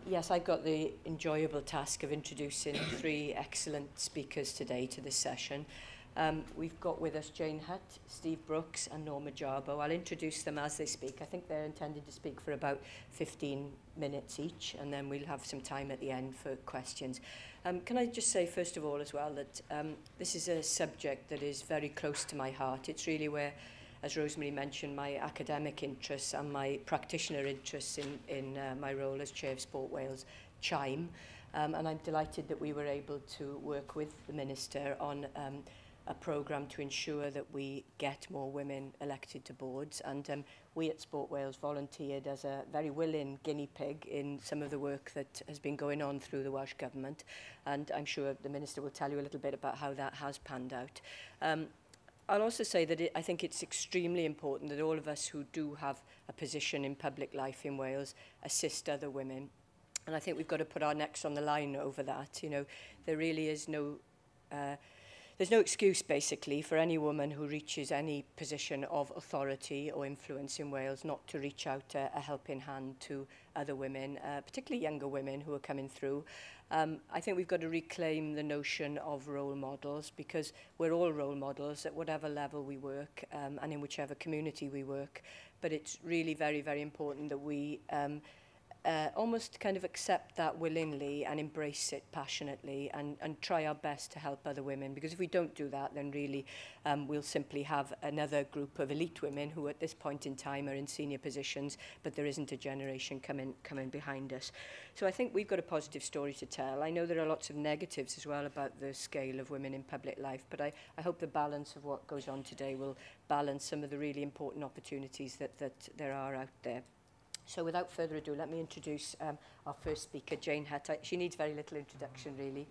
Yes, I've got the enjoyable task of introducing three excellent speakers today to this session. We've got with us Jane Hutt, Steve Brooks and Norma Jarbo. I'll introduce them as they speak. I think they're intended to speak for about 15 minutes each, and then we'll have some time at the end for questions. Can I just say, first of all, as well, that this is a subject that is very close to my heart. It's really where, as Rosemary mentioned, my academic interests and my practitioner interests in my role as Chair of Sport Wales chime. And I'm delighted that we were able to work with the Minister on a programme to ensure that we get more women elected to boards. And we at Sport Wales volunteered as a very willing guinea pig in some of the work that has been going on through the Welsh Government. And I'm sure the Minister will tell you a little bit about how that has panned out. I'll also say that I think it's extremely important that all of us who do have a position in public life in Wales assist other women. And I think we've got to put our necks on the line over that. You know, there really is there's no excuse, basically, for any woman who reaches any position of authority or influence in Wales not to reach out a helping hand to other women, particularly younger women who are coming through. I think we've got to reclaim the notion of role models, because we're all role models at whatever level we work and in whichever community we work. But it's really very, very important that we almost kind of accept that willingly and embrace it passionately and try our best to help other women, because if we don't do that, then really we'll simply have another group of elite women who at this point in time are in senior positions, but there isn't a generation coming behind us. So I think we've got a positive story to tell. I know there are lots of negatives as well about the scale of women in public life, but I hope the balance of what goes on today will balance some of the really important opportunities that there are out there. So without further ado, let me introduce our first speaker, Jane Hutt. She needs very little introduction, really.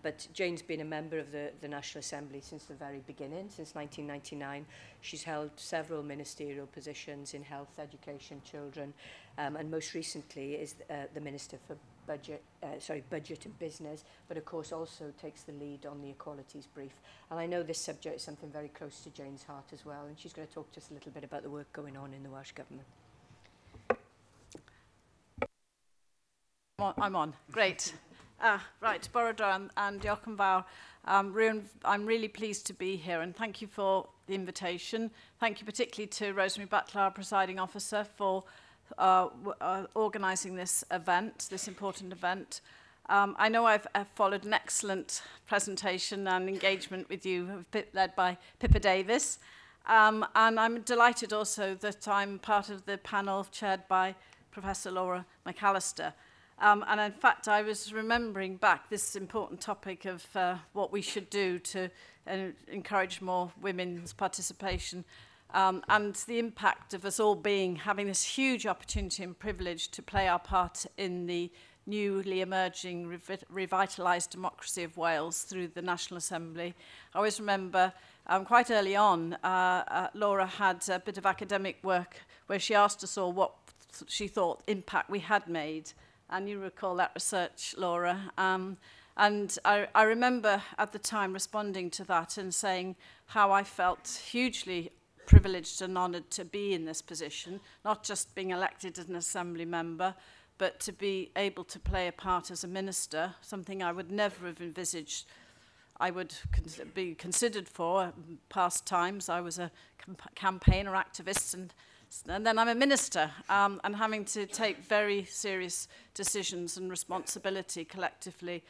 But Jane's been a member of the National Assembly since the very beginning, since 1999. She's held several ministerial positions in health, education, children, and most recently is the Minister for Budget and Business, but of course also takes the lead on the Equalities Brief. And I know this subject is something very close to Jane's heart as well, and she's going to talk to us a little bit about the work going on in the Welsh Government. I'm on. Great. Right, Borodor and diolch yn fawr. I'm really pleased to be here, and thank you for the invitation. Thank you particularly to Rosemary Butler, our Presiding Officer, for organising this event, this important event. I know I've followed an excellent presentation and engagement with you, led by Pippa Davies. And I'm delighted also that I'm part of the panel chaired by Professor Laura McAllister. And in fact, I was remembering back this important topic of what we should do to encourage more women's participation and the impact of us all having this huge opportunity and privilege to play our part in the newly emerging revitalised democracy of Wales through the National Assembly. I always remember quite early on, Laura had a bit of academic work where she asked us all what she thought impact we had made. And you recall that research, Laura. And I remember at the time responding to that and saying how I felt hugely privileged and honoured to be in this position, not just being elected as an Assembly member, but to be able to play a part as a minister, something I would never have envisaged I would be considered for in past times. I was a campaigner, activist, and then I'm a minister, and having to take very serious decisions and responsibility collectively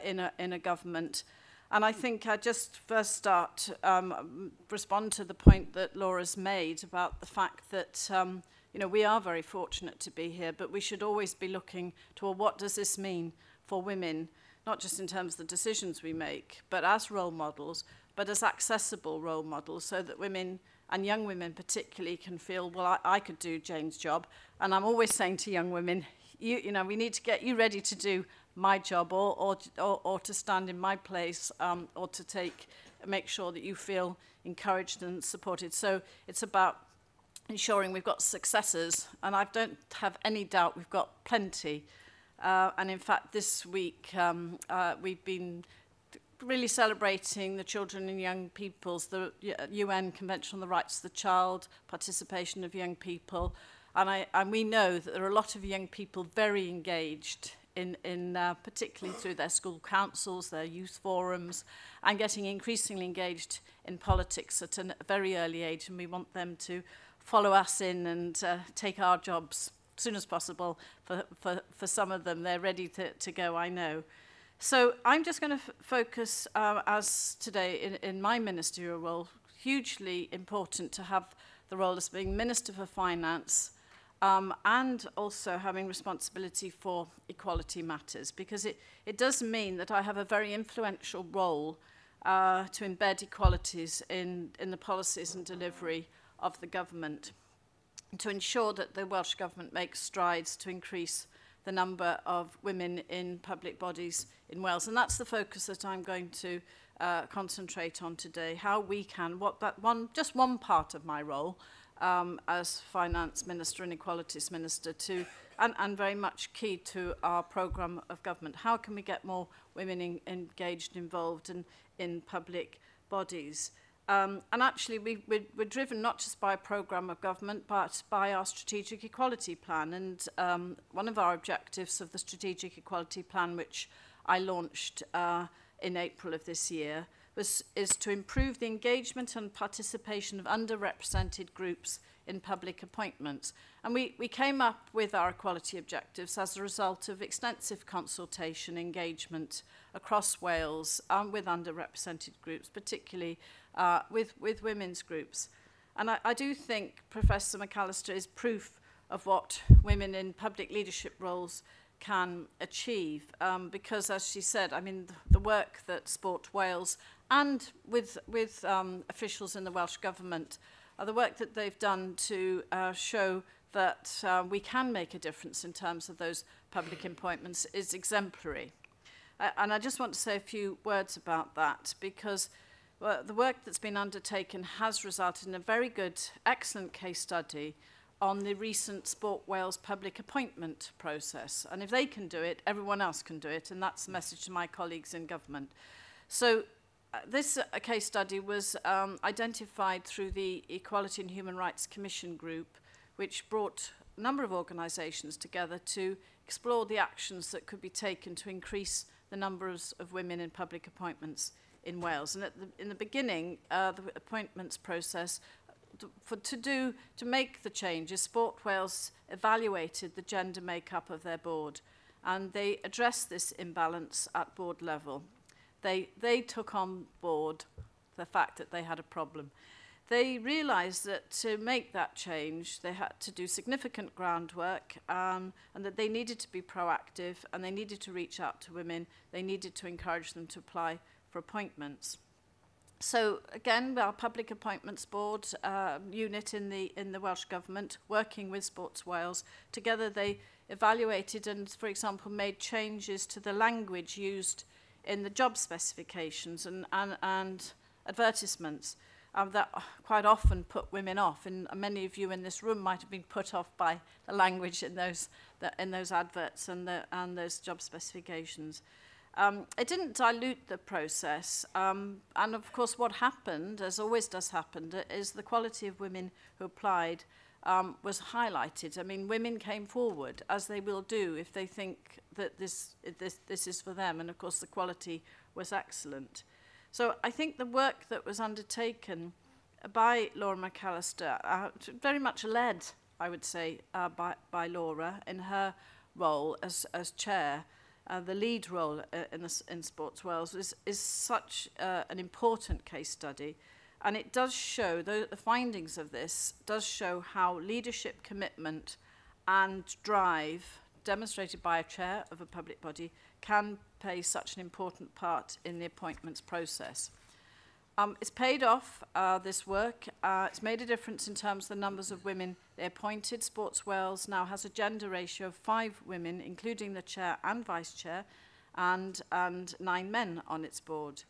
in a government. And I think I just first respond to the point that Laura's made about the fact that you know, we are very fortunate to be here, but we should always be looking to, well, what does this mean for women, not just in terms of the decisions we make, but as role models, but as accessible role models, so that women, and young women particularly, can feel, well, I could do Jane's job. And I'm always saying to young women, you know, we need to get you ready to do my job or to stand in my place or to make sure that you feel encouraged and supported. So it's about ensuring we've got successors, and I don't have any doubt we've got plenty. And in fact, this week we've been really celebrating the children and young people's, the UN Convention on the Rights of the Child, participation of young people. And we know that there are a lot of young people very engaged in particularly through their school councils, their youth forums, and getting increasingly engaged in politics at a very early age. And we want them to follow us in and take our jobs as soon as possible. For some of them, they're ready to go, I know. So I'm just going to focus, as today in my ministerial role, hugely important to have the role as being Minister for Finance, and also having responsibility for equality matters, because it does mean that I have a very influential role to embed equalities in the policies and delivery of the government, to ensure that the Welsh Government makes strides to increase the number of women in public bodies in Wales. And that's the focus that I'm going to concentrate on today, how we can, just one part of my role as Finance Minister and Equalities Minister, and very much key to our programme of government. How can we get more women engaged, involved in public bodies? And actually, we're driven not just by a programme of government, but by our Strategic Equality Plan. And one of our objectives of the Strategic Equality Plan, which I launched in April of this year, is to improve the engagement and participation of underrepresented groups in public appointments. And we came up with our equality objectives as a result of extensive consultation, engagement across Wales with underrepresented groups, particularly with women's groups. And I do think Professor McAllister is proof of what women in public leadership roles can achieve, because, as she said, I mean, the work that Sport Wales and with officials in the Welsh Government, the work that they've done to show that we can make a difference in terms of those public appointments is exemplary. And I just want to say a few words about that, because the work that's been undertaken has resulted in a very good, excellent case study on the recent Sport Wales public appointment process. And if they can do it, everyone else can do it, and that's the message to my colleagues in government. So this case study was identified through the Equality and Human Rights Commission group, which brought a number of organisations together to explore the actions that could be taken to increase the numbers of women in public appointments in Wales. And in the beginning, the appointments process, to make the changes, Sport Wales evaluated the gender makeup of their board, and they addressed this imbalance at board level. They took on board the fact that they had a problem. They realised that to make that change, they had to do significant groundwork, and that they needed to be proactive, and they needed to reach out to women. They needed to encourage them to apply for appointments. So again, our Public Appointments Board unit in the Welsh Government, working with Sports Wales, together they evaluated and, for example, made changes to the language used in the job specifications and advertisements that quite often put women off. And many of you in this room might have been put off by the language in those adverts and those job specifications. It didn't dilute the process, and of course what happened, as always does happen, is the quality of women who applied was highlighted. I mean, women came forward, as they will do if they think that this is for them, and of course the quality was excellent. So I think the work that was undertaken by Laura McAllister, very much led, I would say, by Laura in her role as chair, the lead role in Sports Wales is such an important case study, and it does show, the findings of this does show how leadership, commitment and drive demonstrated by a chair of a public body can play such an important part in the appointments process. It's paid off, this work. It's made a difference in terms of the numbers of women they appointed. Sports Wales now has a gender ratio of 5 women, including the chair and vice chair, and 9 men on its board.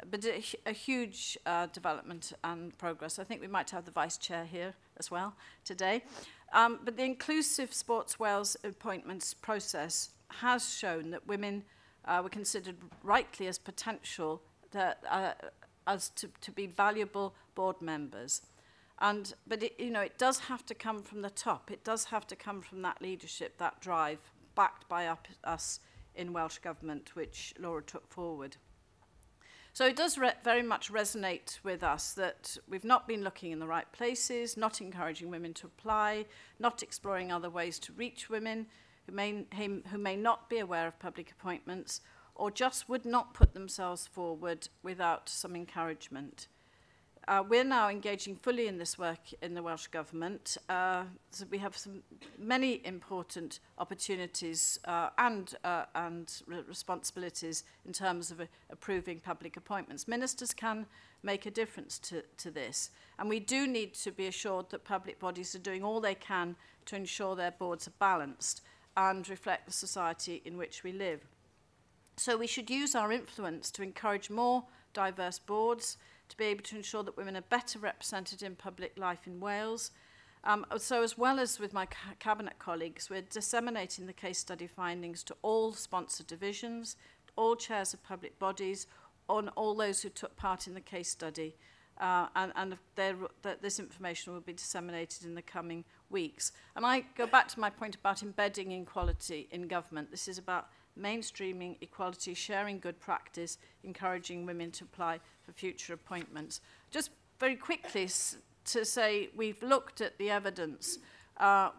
But a huge development and progress. I think we might have the vice chair here as well today. But the inclusive Sports Wales appointments process has shown that women were considered rightly as potential as to be valuable board members. But it does have to come from the top. It does have to come from that leadership, that drive, backed by us in Welsh Government, which Laura took forward. So it does very much resonate with us that we've not been looking in the right places, not encouraging women to apply, not exploring other ways to reach women who may not be aware of public appointments, or just would not put themselves forward without some encouragement. We're now engaging fully in this work in the Welsh Government. So we have many important opportunities and responsibilities in terms of approving public appointments. Ministers can make a difference to this. And we do need to be assured that public bodies are doing all they can to ensure their boards are balanced and reflect the society in which we live. So we should use our influence to encourage more diverse boards, to be able to ensure that women are better represented in public life in Wales. So as well as with my cabinet colleagues, we're disseminating the case study findings to all sponsored divisions, all chairs of public bodies, on all those who took part in the case study. This information will be disseminated in the coming weeks. And I go back to my point about embedding equality in government. This is about mainstreaming equality, sharing good practice, encouraging women to apply for future appointments. Just very quickly to say we've looked at the evidence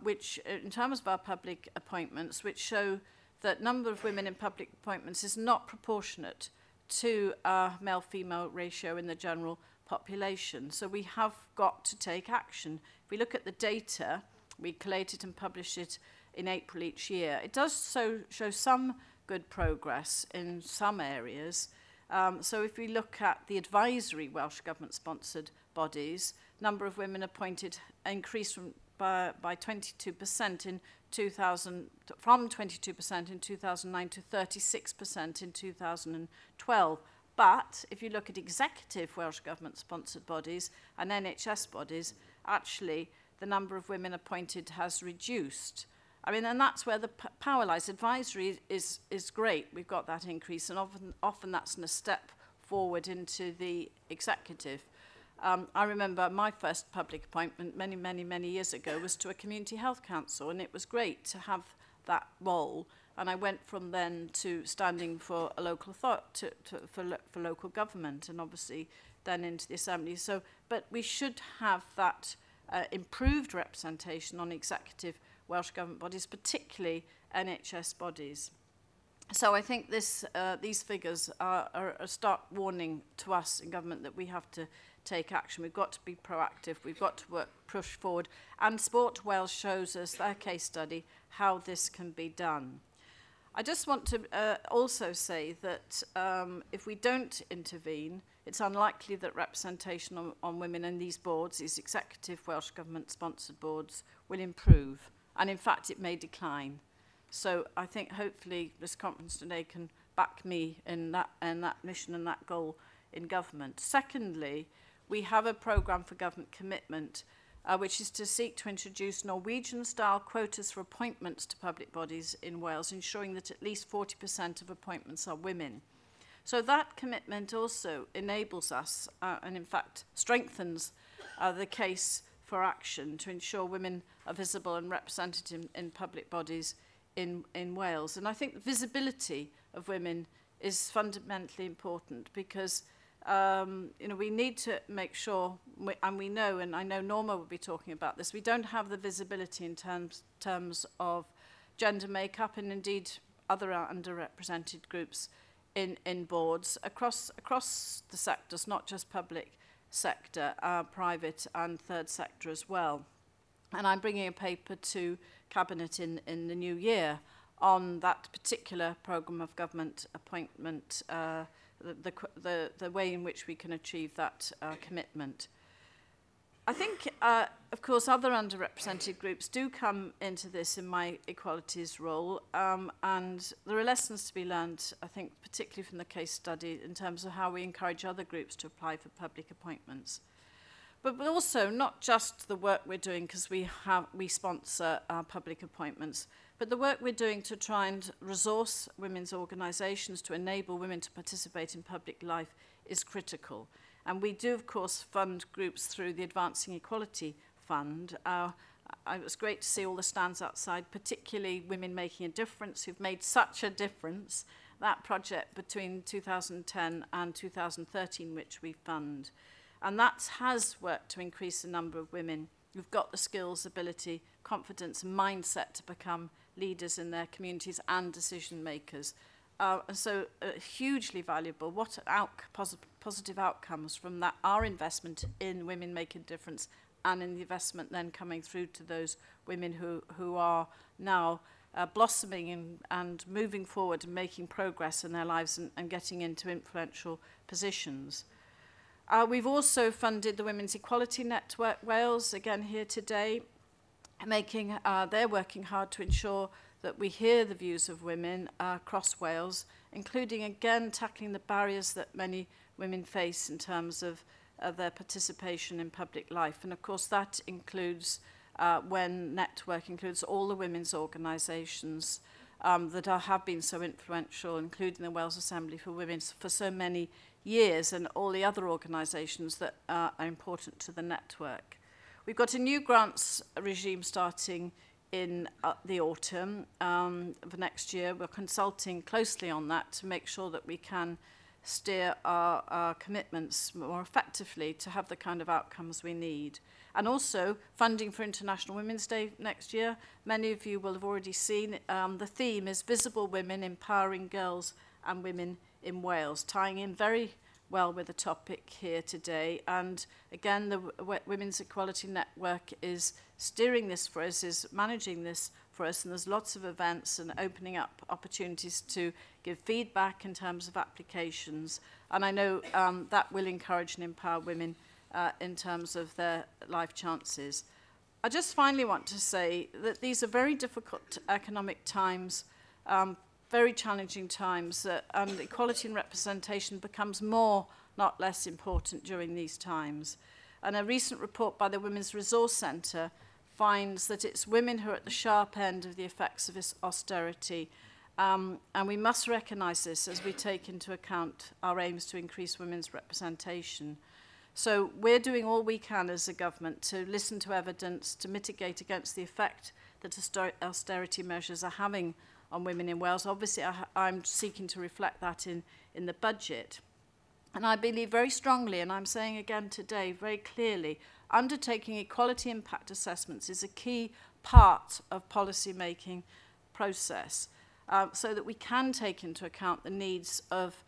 which, in terms of our public appointments, which show that number of women in public appointments is not proportionate to male-female ratio in the general population. So we have got to take action. If we look at the data, we collate it and publish it in April each year. It does show some good progress in some areas. So if we look at the advisory Welsh Government-sponsored bodies, number of women appointed increased by 22% in 2000, from 22% in 2009 to 36% in 2012. But if you look at executive Welsh Government-sponsored bodies and NHS bodies, actually the number of women appointed has reduced. I mean, and that's where the power lies. Advisory is great. We've got that increase, and often that's a step forward into the executive. I remember my first public appointment many years ago was to a community health council, and it was great to have that role. And I went from then to standing for a local authority, for local government, and obviously then into the assembly. So, but we should have that improved representation on executive Welsh Government bodies, particularly NHS bodies. So I think these figures are a stark warning to us in government that we have to take action. We've got to be proactive. We've got to push forward. And Sport Wales shows us, their case study, how this can be done. I just want to also say that if we don't intervene, it's unlikely that representation on women in these boards, these executive Welsh Government-sponsored boards, will improve. And in fact, it may decline. So I think hopefully this conference today can back me in that mission and that goal in government. Secondly, we have a programme for government commitment, which is to seek to introduce Norwegian-style quotas for appointments to public bodies in Wales, ensuring that at least 40% of appointments are women. So that commitment also enables us, and in fact strengthens the case for action to ensure women are visible and represented in public bodies in Wales. And I think the visibility of women is fundamentally important because we need to make sure, and we know, and I know Norma will be talking about this, we don't have the visibility in terms of gender makeup and indeed other underrepresented groups in boards across the sectors, not just public sector, private and third sector as well. And I'm bringing a paper to Cabinet in the new year on that particular programme of government appointment, the way in which we can achieve that commitment. I think, of course, other underrepresented groups do come into this in my equalities role, and there are lessons to be learned, I think, particularly from the case study in terms of how we encourage other groups to apply for public appointments. But also not just the work we're doing because we sponsor public appointments, but the work we're doing to try and resource women's organisations to enable women to participate in public life is critical. And we do, of course, fund groups through the Advancing Equality Fund. It was great to see all the stands outside, particularly Women Making a Difference, who've made such a difference. That project between 2010 and 2013, which we fund. And that has worked to increase the number of women who've got the skills, ability, confidence, and mindset to become leaders in their communities and decision makers. So hugely valuable. What positive outcomes from that, our investment in Women Making a Difference, and in the investment then coming through to those women who are now blossoming and moving forward and making progress in their lives and getting into influential positions. We've also funded the Women's Equality Network Wales, again here today, they're working hard to ensure that we hear the views of women across Wales, including again tackling the barriers that many women face in terms of their participation in public life. And of course that includes, when network includes all the women's organisations that have been so influential, including the Wales Assembly for Women for so many years, and all the other organisations that are important to the network. We've got a new grants regime starting in the autumn of next year. We're consulting closely on that to make sure that we can steer our commitments more effectively to have the kind of outcomes we need. And also funding for International Women's Day next year. Many of you will have already seen the theme is Visible Women Empowering Girls and Women in Wales, tying in very well with the topic here today. And again, the Women's Equality Network is steering this for us, is managing this for us, and there's lots of events and opening up opportunities to give feedback in terms of applications. And I know that will encourage and empower women in terms of their life chances. I just finally want to say that these are very difficult economic times, very challenging times, and equality and representation becomes more, not less important during these times. And a recent report by the Women's Resource Centre finds that it's women who are at the sharp end of the effects of this austerity. And we must recognise this as we take into account our aims to increase women's representation. So we're doing all we can as a government to listen to evidence, to mitigate against the effect that austerity measures are having on women in Wales. Obviously, I'm seeking to reflect that in the budget. And I believe very strongly, and I'm saying again today very clearly, undertaking equality impact assessments is a key part of policy making process, so that we can take into account the needs of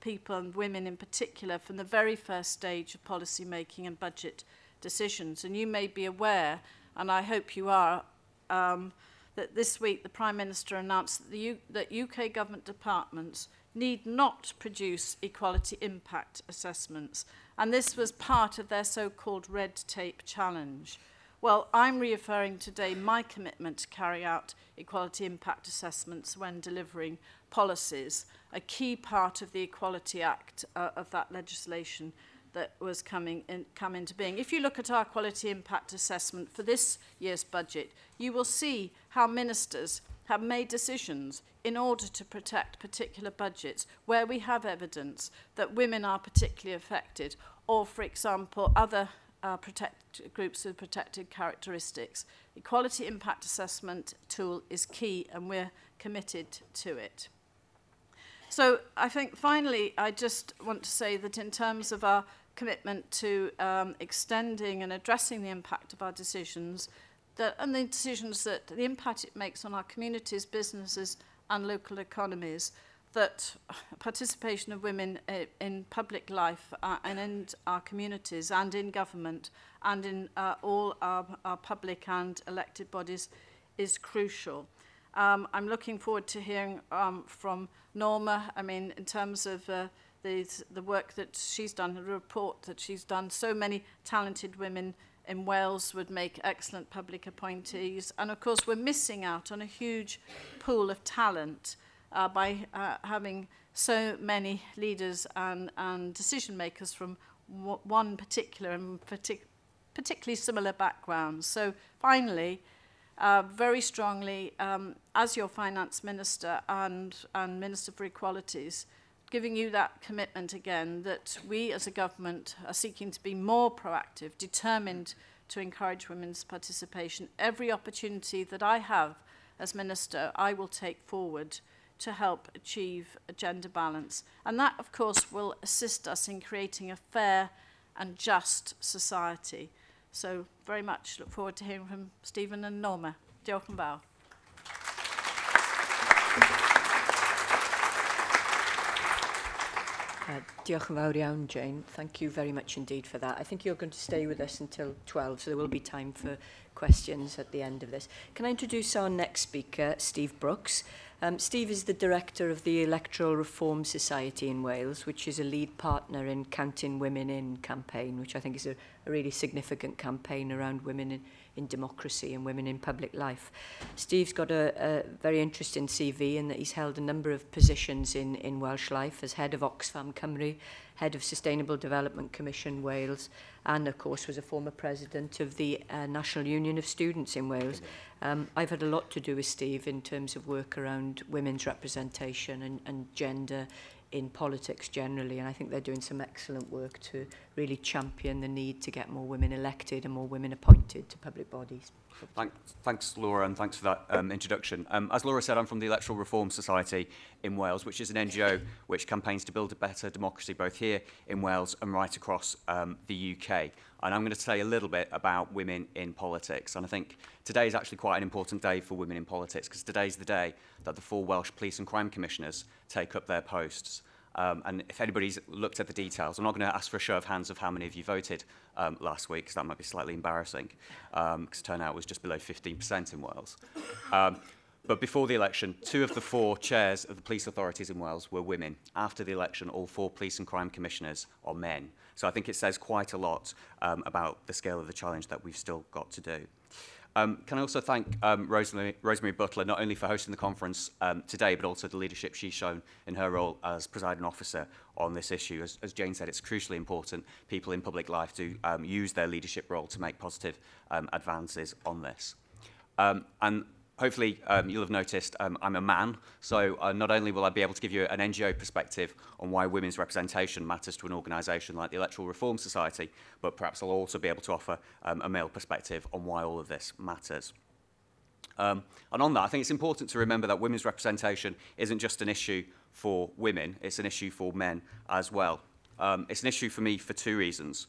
people and women in particular from the very first stage of policy making and budget decisions. And you may be aware, and I hope you are, that this week the Prime Minister announced that UK government departments need not produce equality impact assessments, and this was part of their so-called red tape challenge. Well, I'm reaffirming today my commitment to carry out equality impact assessments when delivering policies, a key part of the Equality Act of that legislation that was come into being. If you look at our quality impact assessment for this year's budget, you will see how ministers have made decisions in order to protect particular budgets where we have evidence that women are particularly affected, or, for example, other groups with protected characteristics. Equality impact assessment tool is key, and we're committed to it. So I think finally I just want to say that in terms of our commitment to extending and addressing the impact of our decisions, and the decisions that the impact it makes on our communities, businesses and local economies, that participation of women in public life and in our communities and in government and in all our public and elected bodies is crucial. I'm looking forward to hearing from Norma, in terms of the work that she's done, the report that she's done. So many talented women in Wales would make excellent public appointees. And of course, we're missing out on a huge pool of talent by having so many leaders and decision makers from one particular and particularly similar backgrounds. So finally, very strongly, as your Finance Minister and Minister for Equalities, giving you that commitment again that we as a government are seeking to be more proactive, determined to encourage women's participation. Every opportunity that I have as Minister, I will take forward to help achieve a gender balance. And that, of course, will assist us in creating a fair and just society. So very much look forward to hearing from Stephen and Norma. Diolch yn fawr. Diolch yn fawr iawn, Jane. Thank you very much indeed for that. I think you're going to stay with us until 12, so there will be time for questions at the end of this. Can I introduce our next speaker, Steve Brooks? Steve is the director of the Electoral Reform Society in Wales, which is a lead partner in Counting Women In campaign, which I think is a really significant campaign around women in democracy and women in public life. Steve's got a very interesting CV in that he's held a number of positions in Welsh life as head of Oxfam Cymru, head of Sustainable Development Commission Wales, and of course was a former president of the National Union of Students in Wales. I've had a lot to do with Steve in terms of work around women's representation and gender in politics generally, and I think they're doing some excellent work to really champion the need to get more women elected and more women appointed to public bodies. Thanks, Laura, and thanks for that introduction. As Laura said, I'm from the Electoral Reform Society in Wales, which is an NGO which campaigns to build a better democracy both here in Wales and right across the UK. And I'm going to say a little bit about women in politics. And I think today is actually quite an important day for women in politics, because today's the day that the 4 Welsh Police and Crime Commissioners take up their posts. And if anybody's looked at the details, I'm not going to ask for a show of hands of how many of you voted last week, because that might be slightly embarrassing, because turnout was just below 15% in Wales. But before the election, 2 of the 4 chairs of the police authorities in Wales were women. After the election, all 4 police and crime commissioners are men. So I think it says quite a lot about the scale of the challenge that we've still got to do. Can I also thank Rosemary Butler, not only for hosting the conference today, but also the leadership she's shown in her role as Presiding Officer on this issue. As Jane said, it's crucially important people in public life do use their leadership role to make positive advances on this. And hopefully you'll have noticed I'm a man, so not only will I be able to give you an NGO perspective on why women's representation matters to an organisation like the Electoral Reform Society, but perhaps I'll also be able to offer a male perspective on why all of this matters. And on that, I think it's important to remember that women's representation isn't just an issue for women, it's an issue for men as well. It's an issue for me for 2 reasons.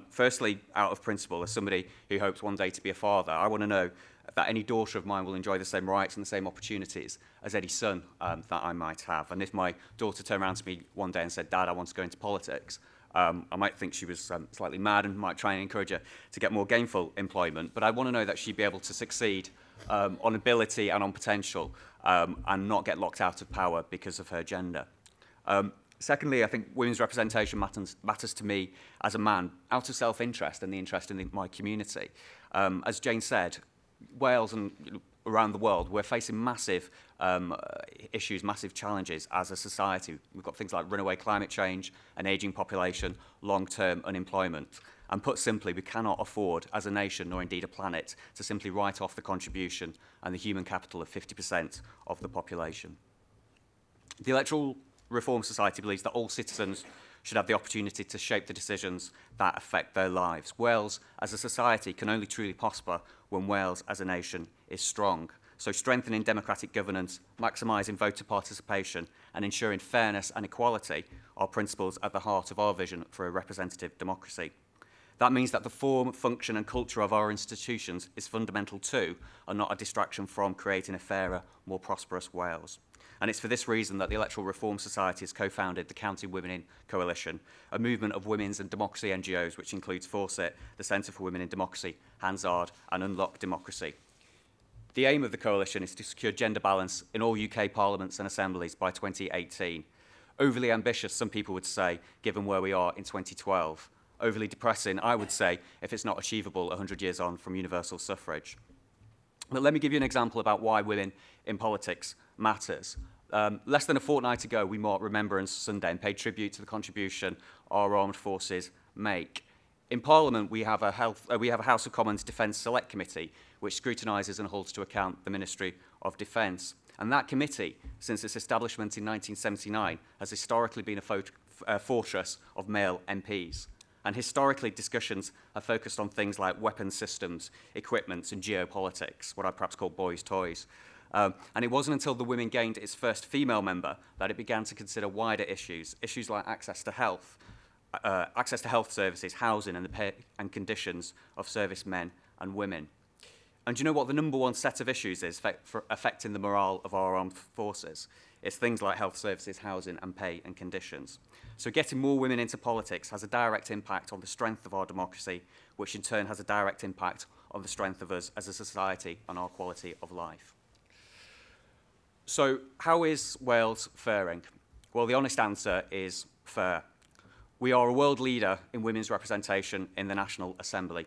Firstly, out of principle, as somebody who hopes one day to be a father, I want to know that any daughter of mine will enjoy the same rights and the same opportunities as any son that I might have. And if my daughter turned around to me one day and said, "Dad, I want to go into politics," I might think she was slightly mad and might try and encourage her to get more gainful employment. But I want to know that she'd be able to succeed on ability and on potential and not get locked out of power because of her gender. Secondly, I think women's representation matters to me as a man out of self-interest and the interest in my community. As Jane said, Wales and around the world, we're facing massive issues, massive challenges as a society. We've got things like runaway climate change, an ageing population, long-term unemployment. And put simply, we cannot afford, as a nation, nor indeed a planet, to simply write off the contribution and the human capital of 50% of the population. The Electoral Reform Society believes that all citizens should have the opportunity to shape the decisions that affect their lives. Wales, as a society, can only truly prosper when Wales, as a nation, is strong. So strengthening democratic governance, maximising voter participation, and ensuring fairness and equality are principles at the heart of our vision for a representative democracy. That means that the form, function, and culture of our institutions is fundamental to, and not a distraction from, creating a fairer, more prosperous Wales. And it's for this reason that the Electoral Reform Society has co-founded the Counting Women In Coalition, a movement of women's and democracy NGOs which includes Fawcett, the Centre for Women in Democracy, Hansard and Unlock Democracy. The aim of the coalition is to secure gender balance in all UK parliaments and assemblies by 2018. Overly ambitious, some people would say, given where we are in 2012. Overly depressing, I would say, if it's not achievable 100 years on from universal suffrage. But let me give you an example about why women in politics matters. Less than a fortnight ago, we marked Remembrance Sunday and paid tribute to the contribution our armed forces make. In Parliament, we have a House of Commons Defence Select Committee, which scrutinises and holds to account the Ministry of Defence. And that committee, since its establishment in 1979, has historically been a fortress of male MPs. And historically, discussions have focused on things like weapons systems, equipment, and geopolitics, what I perhaps call boys' toys. And it wasn't until the Women gained its first female member that it began to consider wider issues like access to health services, housing, and the pay and conditions of servicemen and women. And do you know what the number one set of issues is for affecting the morale of our armed forces? It's things like health services, housing, and pay and conditions. So getting more women into politics has a direct impact on the strength of our democracy, which in turn has a direct impact on the strength of us as a society and our quality of life. So how is Wales faring? Well, the honest answer is fair. We are a world leader in women's representation in the National Assembly,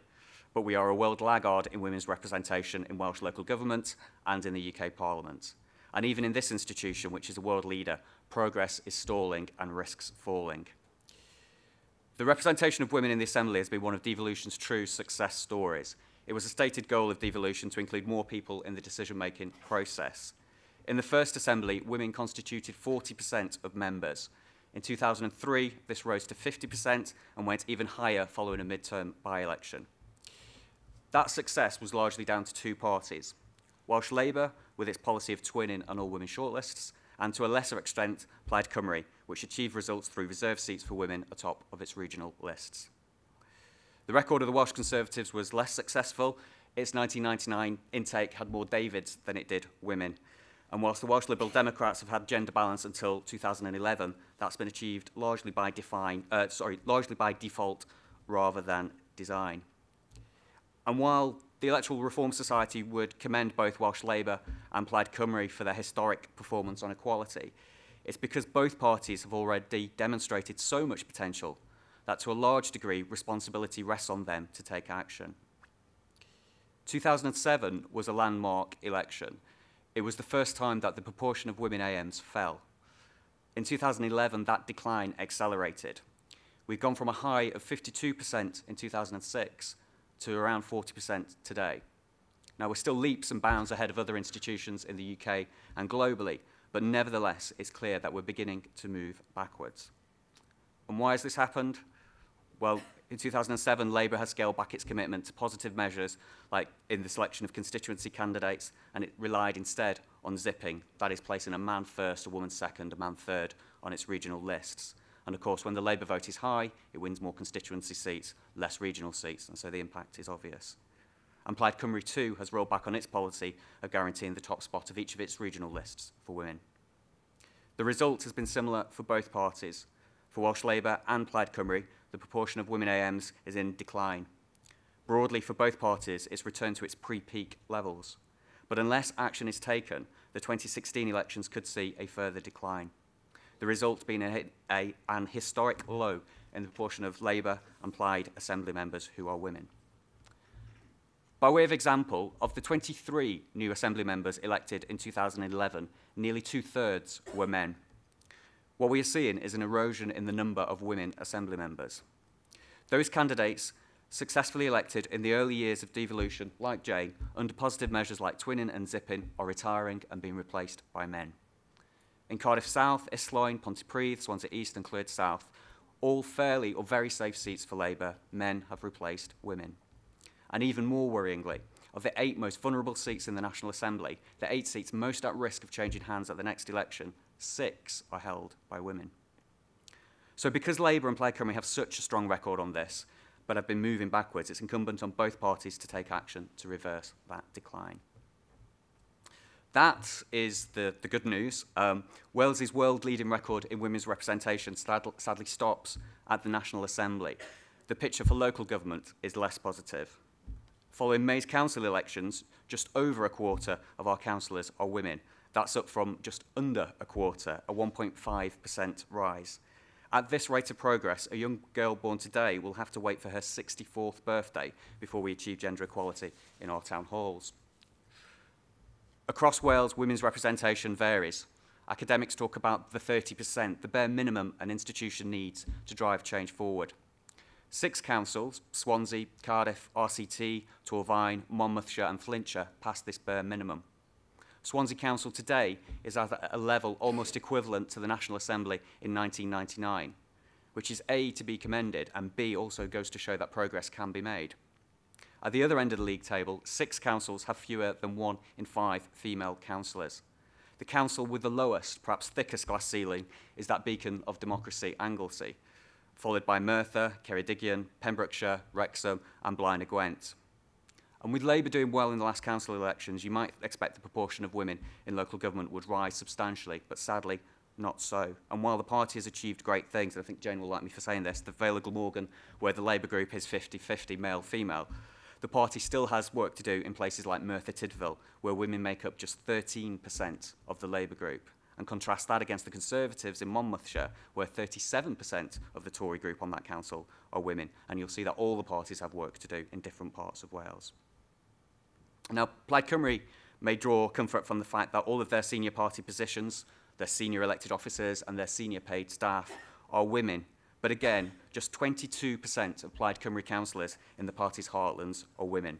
but we are a world laggard in women's representation in Welsh local government and in the UK Parliament. And even in this institution, which is a world leader, progress is stalling and risks falling. The representation of women in the Assembly has been one of devolution's true success stories. It was a stated goal of devolution to include more people in the decision-making process. In the first Assembly, women constituted 40% of members. In 2003, this rose to 50% and went even higher following a midterm by-election. That success was largely down to two parties: Welsh Labour, with its policy of twinning and all-women shortlists, and to a lesser extent, Plaid Cymru, which achieved results through reserved seats for women atop of its regional lists. The record of the Welsh Conservatives was less successful. Its 1999 intake had more Davids than it did women. And whilst the Welsh Liberal Democrats have had gender balance until 2011, that's been achieved largely by default rather than design. And while the Electoral Reform Society would commend both Welsh Labour and Plaid Cymru for their historic performance on equality, it's because both parties have already demonstrated so much potential that to a large degree responsibility rests on them to take action. 2007 was a landmark election. It was the first time that the proportion of women AMs fell. In 2011, that decline accelerated. We've gone from a high of 52% in 2006 to around 40% today. Now, we're still leaps and bounds ahead of other institutions in the UK and globally, but nevertheless, it's clear that we're beginning to move backwards. And why has this happened? Well, in 2007, Labour has scaled back its commitment to positive measures, like in the selection of constituency candidates, and it relied instead on zipping, that is, placing a man first, a woman second, a man third on its regional lists. And of course, when the Labour vote is high, it wins more constituency seats, less regional seats, and so the impact is obvious. And Plaid Cymru too has rolled back on its policy of guaranteeing the top spot of each of its regional lists for women. The result has been similar for both parties. For Welsh Labour and Plaid Cymru, the proportion of women AMs is in decline. Broadly, for both parties, it's returned to its pre-peak levels. But unless action is taken, the 2016 elections could see a further decline. The result being an historic low in the proportion of Labour and Plaid Assembly members who are women. By way of example, of the 23 new Assembly members elected in 2011, nearly 2/3 were men. What we are seeing is an erosion in the number of women Assembly members. Those candidates successfully elected in the early years of devolution, like Jane, under positive measures like twinning and zipping, are retiring and being replaced by men. In Cardiff South, Islwyn, Pontypridd, Swansea East and Clwyd South, all fairly or very safe seats for Labour, men have replaced women. And even more worryingly, of the 8 most vulnerable seats in the National Assembly, the 8 seats most at risk of changing hands at the next election, 6 are held by women. So because Labour and Plaid Cymru have such a strong record on this, but have been moving backwards, it's incumbent on both parties to take action to reverse that decline. That is the good news. Wales's world-leading record in women's representation sadly stops at the National Assembly. The picture for local government is less positive. Following May's council elections, just over a quarter of our councillors are women. That's up from just under a quarter, a 1.5% rise. At this rate of progress, a young girl born today will have to wait for her 64th birthday before we achieve gender equality in our town halls. Across Wales, women's representation varies. Academics talk about the 30%, the bare minimum an institution needs to drive change forward. 6 councils, Swansea, Cardiff, RCT, Torfaen, Monmouthshire and Flintshire, pass this bare minimum. Swansea Council today is at a level almost equivalent to the National Assembly in 1999, which is A, to be commended, and B, also goes to show that progress can be made. At the other end of the league table, 6 councils have fewer than 1 in 5 female councillors. The council with the lowest, perhaps thickest glass ceiling is that beacon of democracy, Anglesey, followed by Merthyr, Ceredigion, Pembrokeshire, Wrexham and Blaenau Gwent. And with Labour doing well in the last council elections, you might expect the proportion of women in local government would rise substantially, but sadly, not so. And while the party has achieved great things, and I think Jane will like me for saying this, the Vale of Glamorgan, where the Labour group is 50-50 male-female, the party still has work to do in places like Merthyr Tydfil, where women make up just 13% of the Labour group. And contrast that against the Conservatives in Monmouthshire, where 37% of the Tory group on that council are women. And you'll see that all the parties have work to do in different parts of Wales. Now, Plaid Cymru may draw comfort from the fact that all of their senior party positions, their senior elected officers and their senior paid staff are women. But again, just 22% of Plaid Cymru councillors in the party's heartlands are women.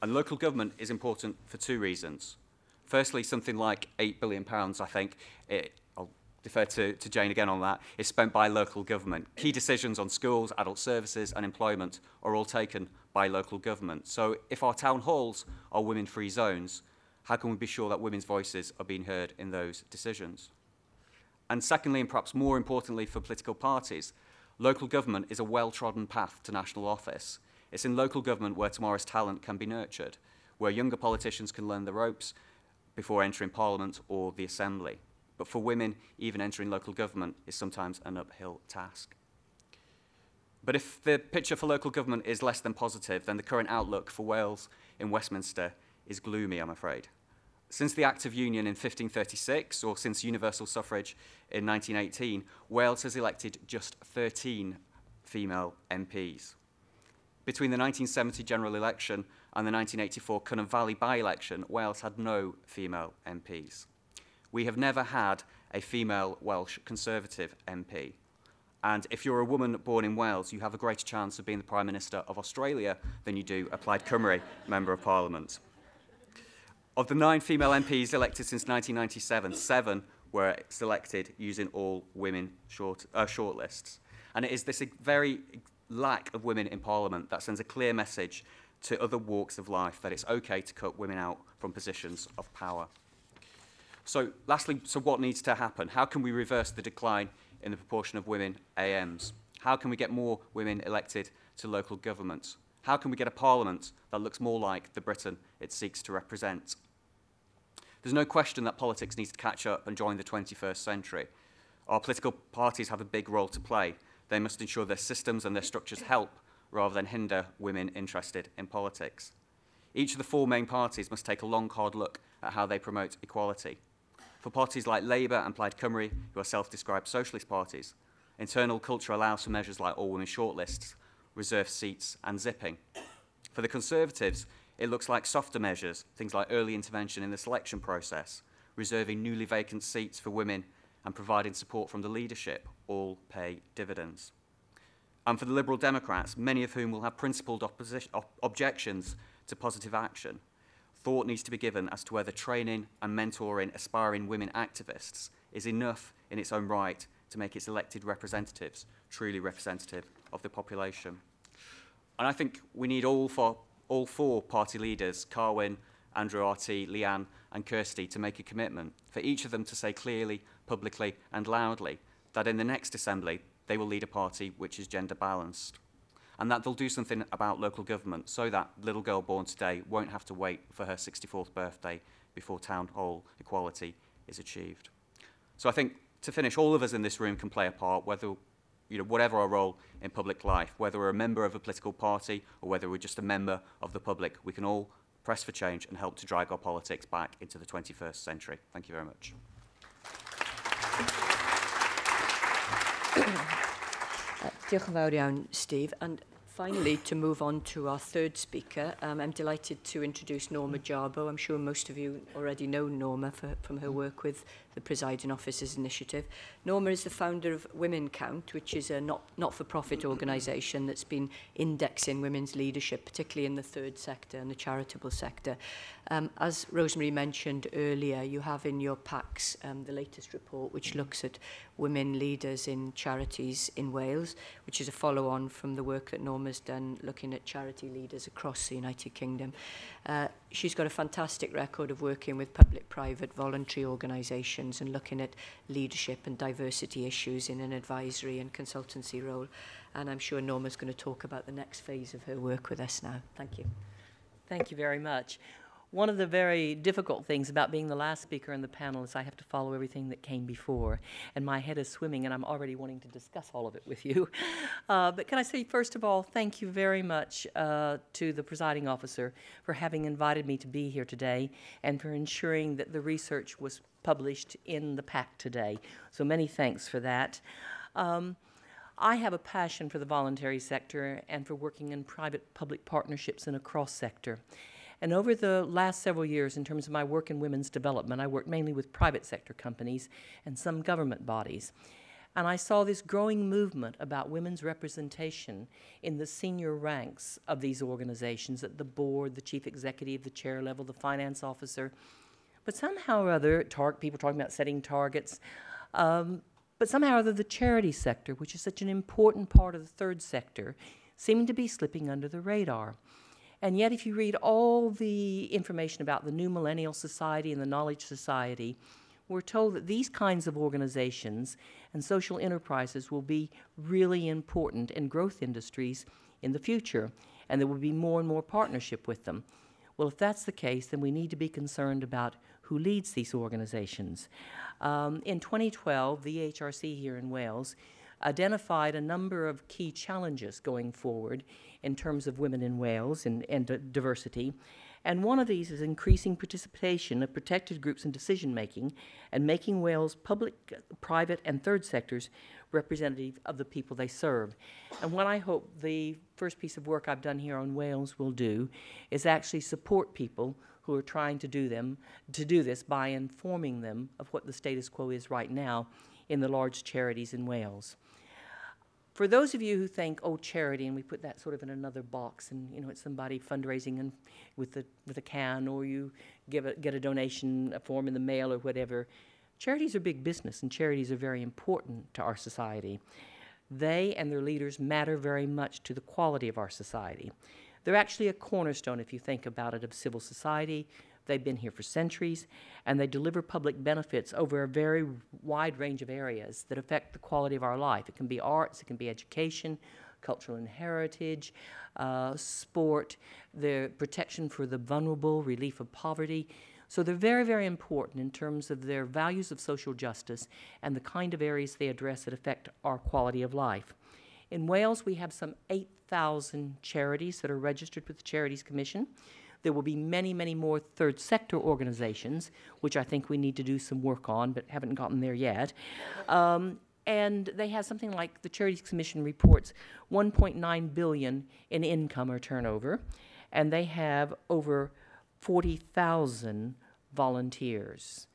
And local government is important for 2 reasons. Firstly, something like £8 billion, I think, I'll defer to Jane again on that, is spent by local government. Key decisions on schools, adult services and employment are all taken by local government. So if our town halls are women-free zones, how can we be sure that women's voices are being heard in those decisions? And secondly, and perhaps more importantly for political parties, local government is a well-trodden path to national office. It's in local government where tomorrow's talent can be nurtured, where younger politicians can learn the ropes before entering Parliament or the Assembly. But for women, even entering local government is sometimes an uphill task. But if the picture for local government is less than positive, then the current outlook for Wales in Westminster is gloomy, I'm afraid. Since the Act of Union in 1536, or since universal suffrage in 1918, Wales has elected just 13 female MPs. Between the 1970 general election and the 1984 Cynon Valley by-election, Wales had no female MPs. We have never had a female Welsh Conservative MP. And if you're a woman born in Wales, you have a greater chance of being the Prime Minister of Australia than you do a Plaid Cymru Member of Parliament. Of the 9 female MPs elected since 1997, 7 were selected using all women shortlists. And it is this very lack of women in Parliament that sends a clear message to other walks of life that it's okay to cut women out from positions of power. So lastly, what needs to happen? How can we reverse the decline in the proportion of women AMs? How can we get more women elected to local government? How can we get a parliament that looks more like the Britain it seeks to represent? There's no question that politics needs to catch up and join the 21st century. Our political parties have a big role to play. They must ensure their systems and their structures help rather than hinder women interested in politics. Each of the 4 main parties must take a long, hard look at how they promote equality. For parties like Labour and Plaid Cymru, who are self-described socialist parties, internal culture allows for measures like all-women shortlists, reserved seats and zipping. For the Conservatives, it looks like softer measures, things like early intervention in the selection process, reserving newly vacant seats for women and providing support from the leadership, all pay dividends. And for the Liberal Democrats, many of whom will have principled objections to positive action, thought needs to be given as to whether training and mentoring aspiring women activists is enough in its own right to make its elected representatives truly representative of the population. And I think we need all 4 party leaders, Carwyn, Andrew RT, Leanne and Kirsty, to make a commitment for each of them to say clearly, publicly and loudly that in the next Assembly they will lead a party which is gender balanced, and that they'll do something about local government so that little girl born today won't have to wait for her 64th birthday before town hall equality is achieved. So I think, to finish, all of us in this room can play a part, whatever our role in public life, whether we're a member of a political party or whether we're just a member of the public. We can all press for change and help to drag our politics back into the 21st century. Thank you very much. Diolch yn fawr iawn, Steve. And Finally, to move on to our third speaker, I'm delighted to introduce Norma Jarbo. I'm sure most of you already know Norma from her work with the Presiding Officer's initiative. Norma is the founder of Women Count, which is a not-for-profit organisation that's been indexing women's leadership, particularly in the third sector and the charitable sector. As Rosemary mentioned earlier, you have in your packs the latest report, which looks at women leaders in charities in Wales, which is a follow-on from the work that Norma's done looking at charity leaders across the United Kingdom. She's got a fantastic record of working with public-private voluntary organisations and looking at leadership and diversity issues in an advisory and consultancy role. And I'm sure Norma's going to talk about the next phase of her work with us now. Thank you. Thank you very much. One of the very difficult things about being the last speaker in the panel is I have to follow everything that came before, and my head is swimming, and I'm already wanting to discuss all of it with you. But can I say, first of all, thank you very much to the presiding officer for having invited me to be here today and for ensuring that the research was published in the pack today. So many thanks for that. I have a passion for the voluntary sector and for working in private-public partnerships in a cross-sector. And over the last several years, in terms of my work in women's development, I worked mainly with private sector companies and some government bodies. And I saw this growing movement about women's representation in the senior ranks of these organizations, at the board, the chief executive, the chair level, the finance officer. But somehow or other, people talking about setting targets, but somehow or other the charity sector, which is such an important part of the third sector, seemed to be slipping under the radar. And yet, if you read all the information about the new millennial society and the knowledge society, we're told that these kinds of organizations and social enterprises will be really important in growth industries in the future, and there will be more and more partnership with them. Well, if that's the case, then we need to be concerned about who leads these organizations. In 2012, the EHRC here in Wales identified a number of key challenges going forward in terms of women in Wales and diversity. And one of these is increasing participation of protected groups in decision-making and making Wales public, private, and third sectors representative of the people they serve. And what I hope the first piece of work I've done here on Wales will do is actually support people who are trying to do this by informing them of what the status quo is right now in the large charities in Wales. For those of you who think, oh, charity, and we put that sort of in another box, and it's somebody fundraising and with a can, or you get a donation form in the mail or whatever, charities are big business, and charities are very important to our society. They and their leaders matter very much to the quality of our society. They're actually a cornerstone, if you think about it, of civil society. They've been here for centuries, and they deliver public benefits over a very wide range of areas that affect the quality of our life. It can be arts, it can be education, cultural and heritage, sport, the protection for the vulnerable, relief of poverty. So they're very, very important in terms of their values of social justice and the kind of areas they address that affect our quality of life. In Wales, we have some 8,000 charities that are registered with the Charities Commission. There will be many, many more third sector organizations, which I think we need to do some work on, but haven't gotten there yet. And they have something like, the Charities Commission reports 1.9 billion in income or turnover, and they have over 40,000 volunteers.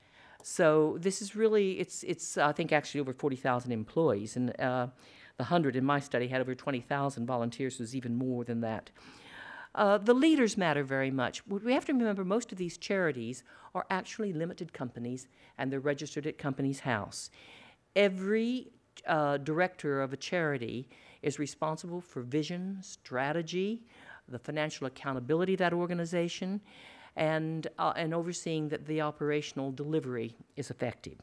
So this is really, it's I think actually over 40,000 employees, and the 100 in my study had over 20,000 volunteers, so it was even more than that. The leaders matter very much. We have to remember most of these charities are actually limited companies, and they're registered at Companies House. Every director of a charity is responsible for vision, strategy, the financial accountability of that organization, and overseeing that the operational delivery is effective.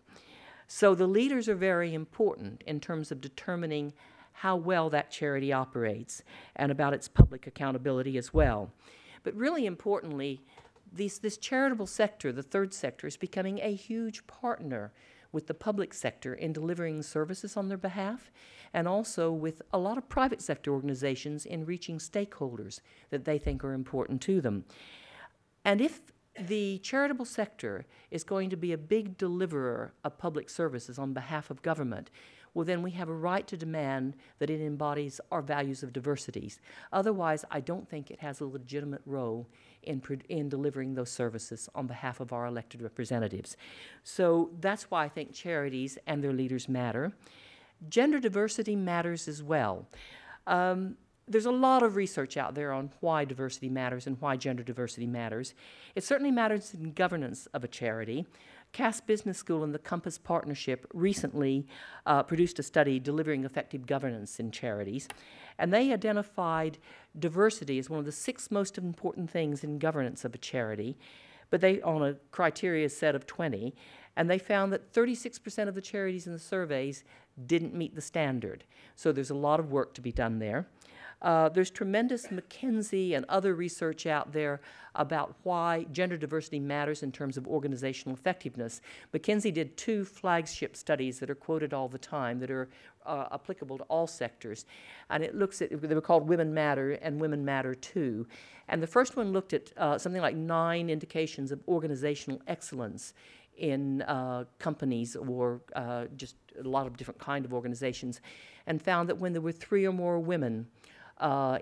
So the leaders are very important in terms of determining how well that charity operates and about its public accountability as well. But really importantly, this charitable sector, the third sector, is becoming a huge partner with the public sector in delivering services on their behalf, and also with a lot of private sector organizations in reaching stakeholders that they think are important to them. And if the charitable sector is going to be a big deliverer of public services on behalf of government, well, then we have a right to demand that it embodies our values of diversities. Otherwise, I don't think it has a legitimate role in delivering those services on behalf of our elected representatives. So that's why I think charities and their leaders matter. Gender diversity matters as well. There's a lot of research out there on why diversity matters and why gender diversity matters. It certainly matters in governance of a charity. Cass Business School and the Compass Partnership recently produced a study delivering effective governance in charities, and they identified diversity as one of the 6 most important things in governance of a charity, but they on a criteria set of 20, and they found that 36% of the charities in the surveys didn't meet the standard. So there's a lot of work to be done there. There's tremendous McKinsey and other research out there about why gender diversity matters in terms of organizational effectiveness. McKinsey did 2 flagship studies that are quoted all the time that are applicable to all sectors. And it looks at, they were called Women Matter and Women Matter Too. And the first one looked at something like 9 indications of organizational excellence in companies or just a lot of different kind of organizations, and found that when there were 3 or more women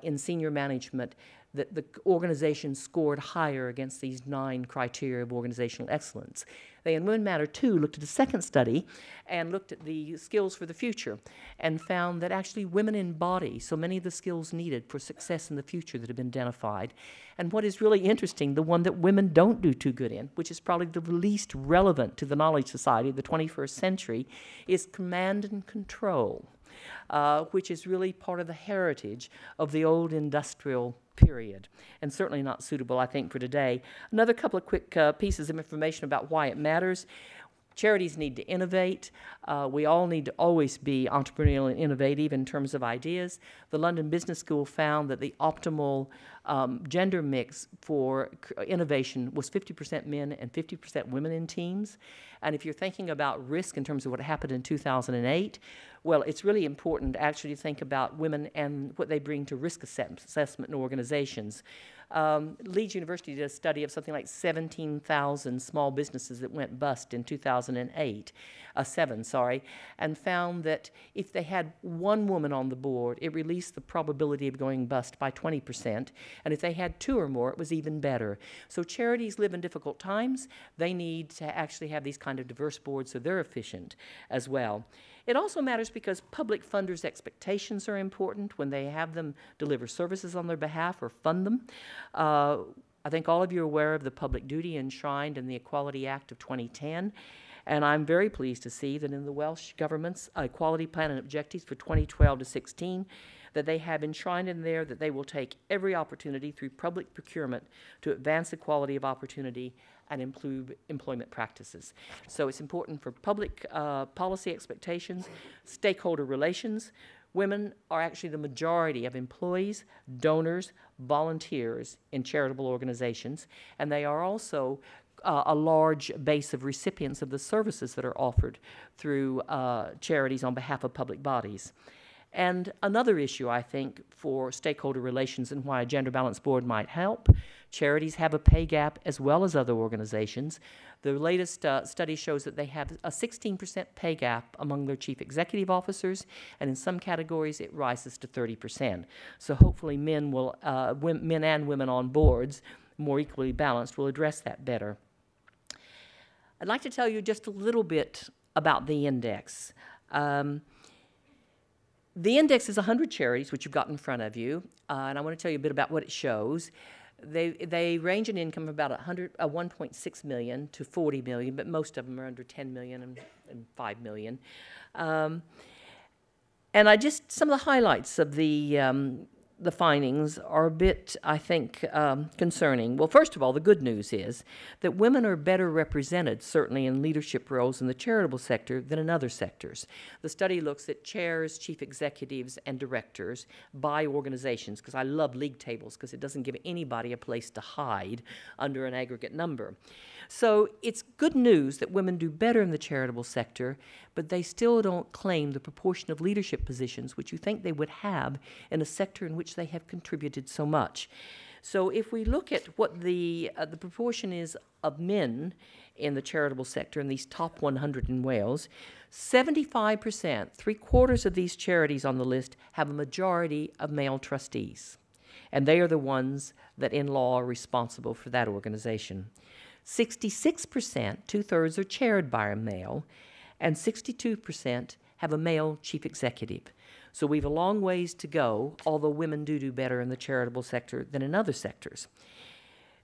in senior management, that the organization scored higher against these 9 criteria of organizational excellence. They, in Women Matter 2, looked at a second study and looked at the skills for the future and found that actually women embody so many of the skills needed for success in the future that have been identified. And what is really interesting, the one that women don't do too good in, which is probably the least relevant to the knowledge society of the 21st century, is command and control. Which is really part of the heritage of the old industrial period, and certainly not suitable, I think, for today. Another couple of quick pieces of information about why it matters. Charities need to innovate. We all need to always be entrepreneurial and innovative in terms of ideas. The London Business School found that the optimal gender mix for innovation was 50% men and 50% women in teams. And if you're thinking about risk in terms of what happened in 2008, well, it's really important actually to think about women and what they bring to risk assessment in organizations. Leeds University did a study of something like 17,000 small businesses that went bust in 2008, and found that if they had 1 woman on the board, it released the probability of going bust by 20%, and if they had 2 or more, it was even better. So charities live in difficult times. They need to actually have these kind of diverse boards so they're efficient as well. It also matters because public funders' expectations are important when they have them deliver services on their behalf or fund them. I think all of you are aware of the public duty enshrined in the Equality Act of 2010, and I'm very pleased to see that in the Welsh Government's Equality Plan and Objectives for 2012 to 16, that they have enshrined in there that they will take every opportunity through public procurement to advance equality of opportunity and improve employment practices. So it's important for public policy expectations, stakeholder relations. Women are actually the majority of employees, donors, volunteers in charitable organizations, and they are also a large base of recipients of the services that are offered through charities on behalf of public bodies. And another issue, I think, for stakeholder relations and why a gender balance board might help, charities have a pay gap as well as other organizations. The latest study shows that they have a 16% pay gap among their chief executive officers, and in some categories it rises to 30%. So hopefully men and women on boards, more equally balanced, will address that better. I'd like to tell you just a little bit about the index. The index is 100 charities, which you've got in front of you, and I want to tell you a bit about what it shows. They range in income from about 1.6 million to 40 million, but most of them are under 10 million and 5 million. And some of the highlights of the findings are a bit, I think, concerning. Well, first of all, the good news is that women are better represented, certainly in leadership roles in the charitable sector than in other sectors. The study looks at chairs, chief executives, and directors by organizations, because I love league tables, because it doesn't give anybody a place to hide under an aggregate number. So it's good news that women do better in the charitable sector, but they still don't claim the proportion of leadership positions which you think they would have in a sector in which they have contributed so much. So if we look at what the proportion is of men in the charitable sector in these top 100 in Wales, 75%, 3/4 of these charities on the list, have a majority of male trustees. And they are the ones that in law are responsible for that organization. 66%, 2/3, are chaired by a male, and 62% have a male chief executive. So we have a long ways to go, although women do better in the charitable sector than in other sectors.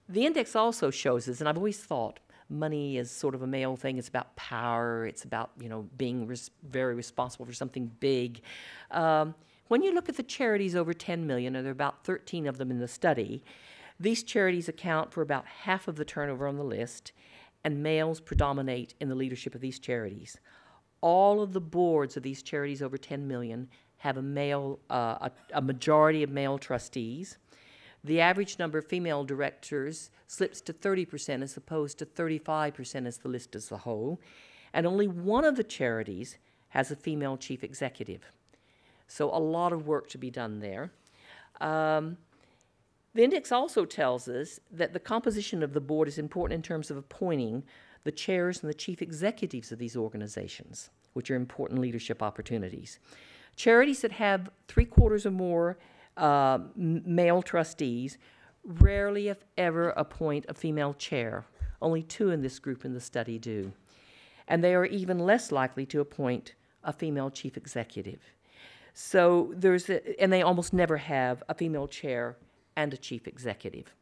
The index also shows us, and I've always thought money is sort of a male thing. It's about power. It's about, being very responsible for something big. When you look at the charities over 10 million, and there are about 13 of them in the study, these charities account for about half of the turnover on the list, and males predominate in the leadership of these charities. All of the boards of these charities over 10 million have a majority of male trustees. The average number of female directors slips to 30% as opposed to 35% as the list as a whole, and only one of the charities has a female chief executive. So a lot of work to be done there. The index also tells us that the composition of the board is important in terms of appointing the chairs and the chief executives of these organizations, which are important leadership opportunities. Charities that have 3/4 or more male trustees rarely, if ever, appoint a female chair. Only 2 in this group in the study do. And they are even less likely to appoint a female chief executive. So and they almost never have a female chair and a chief executive.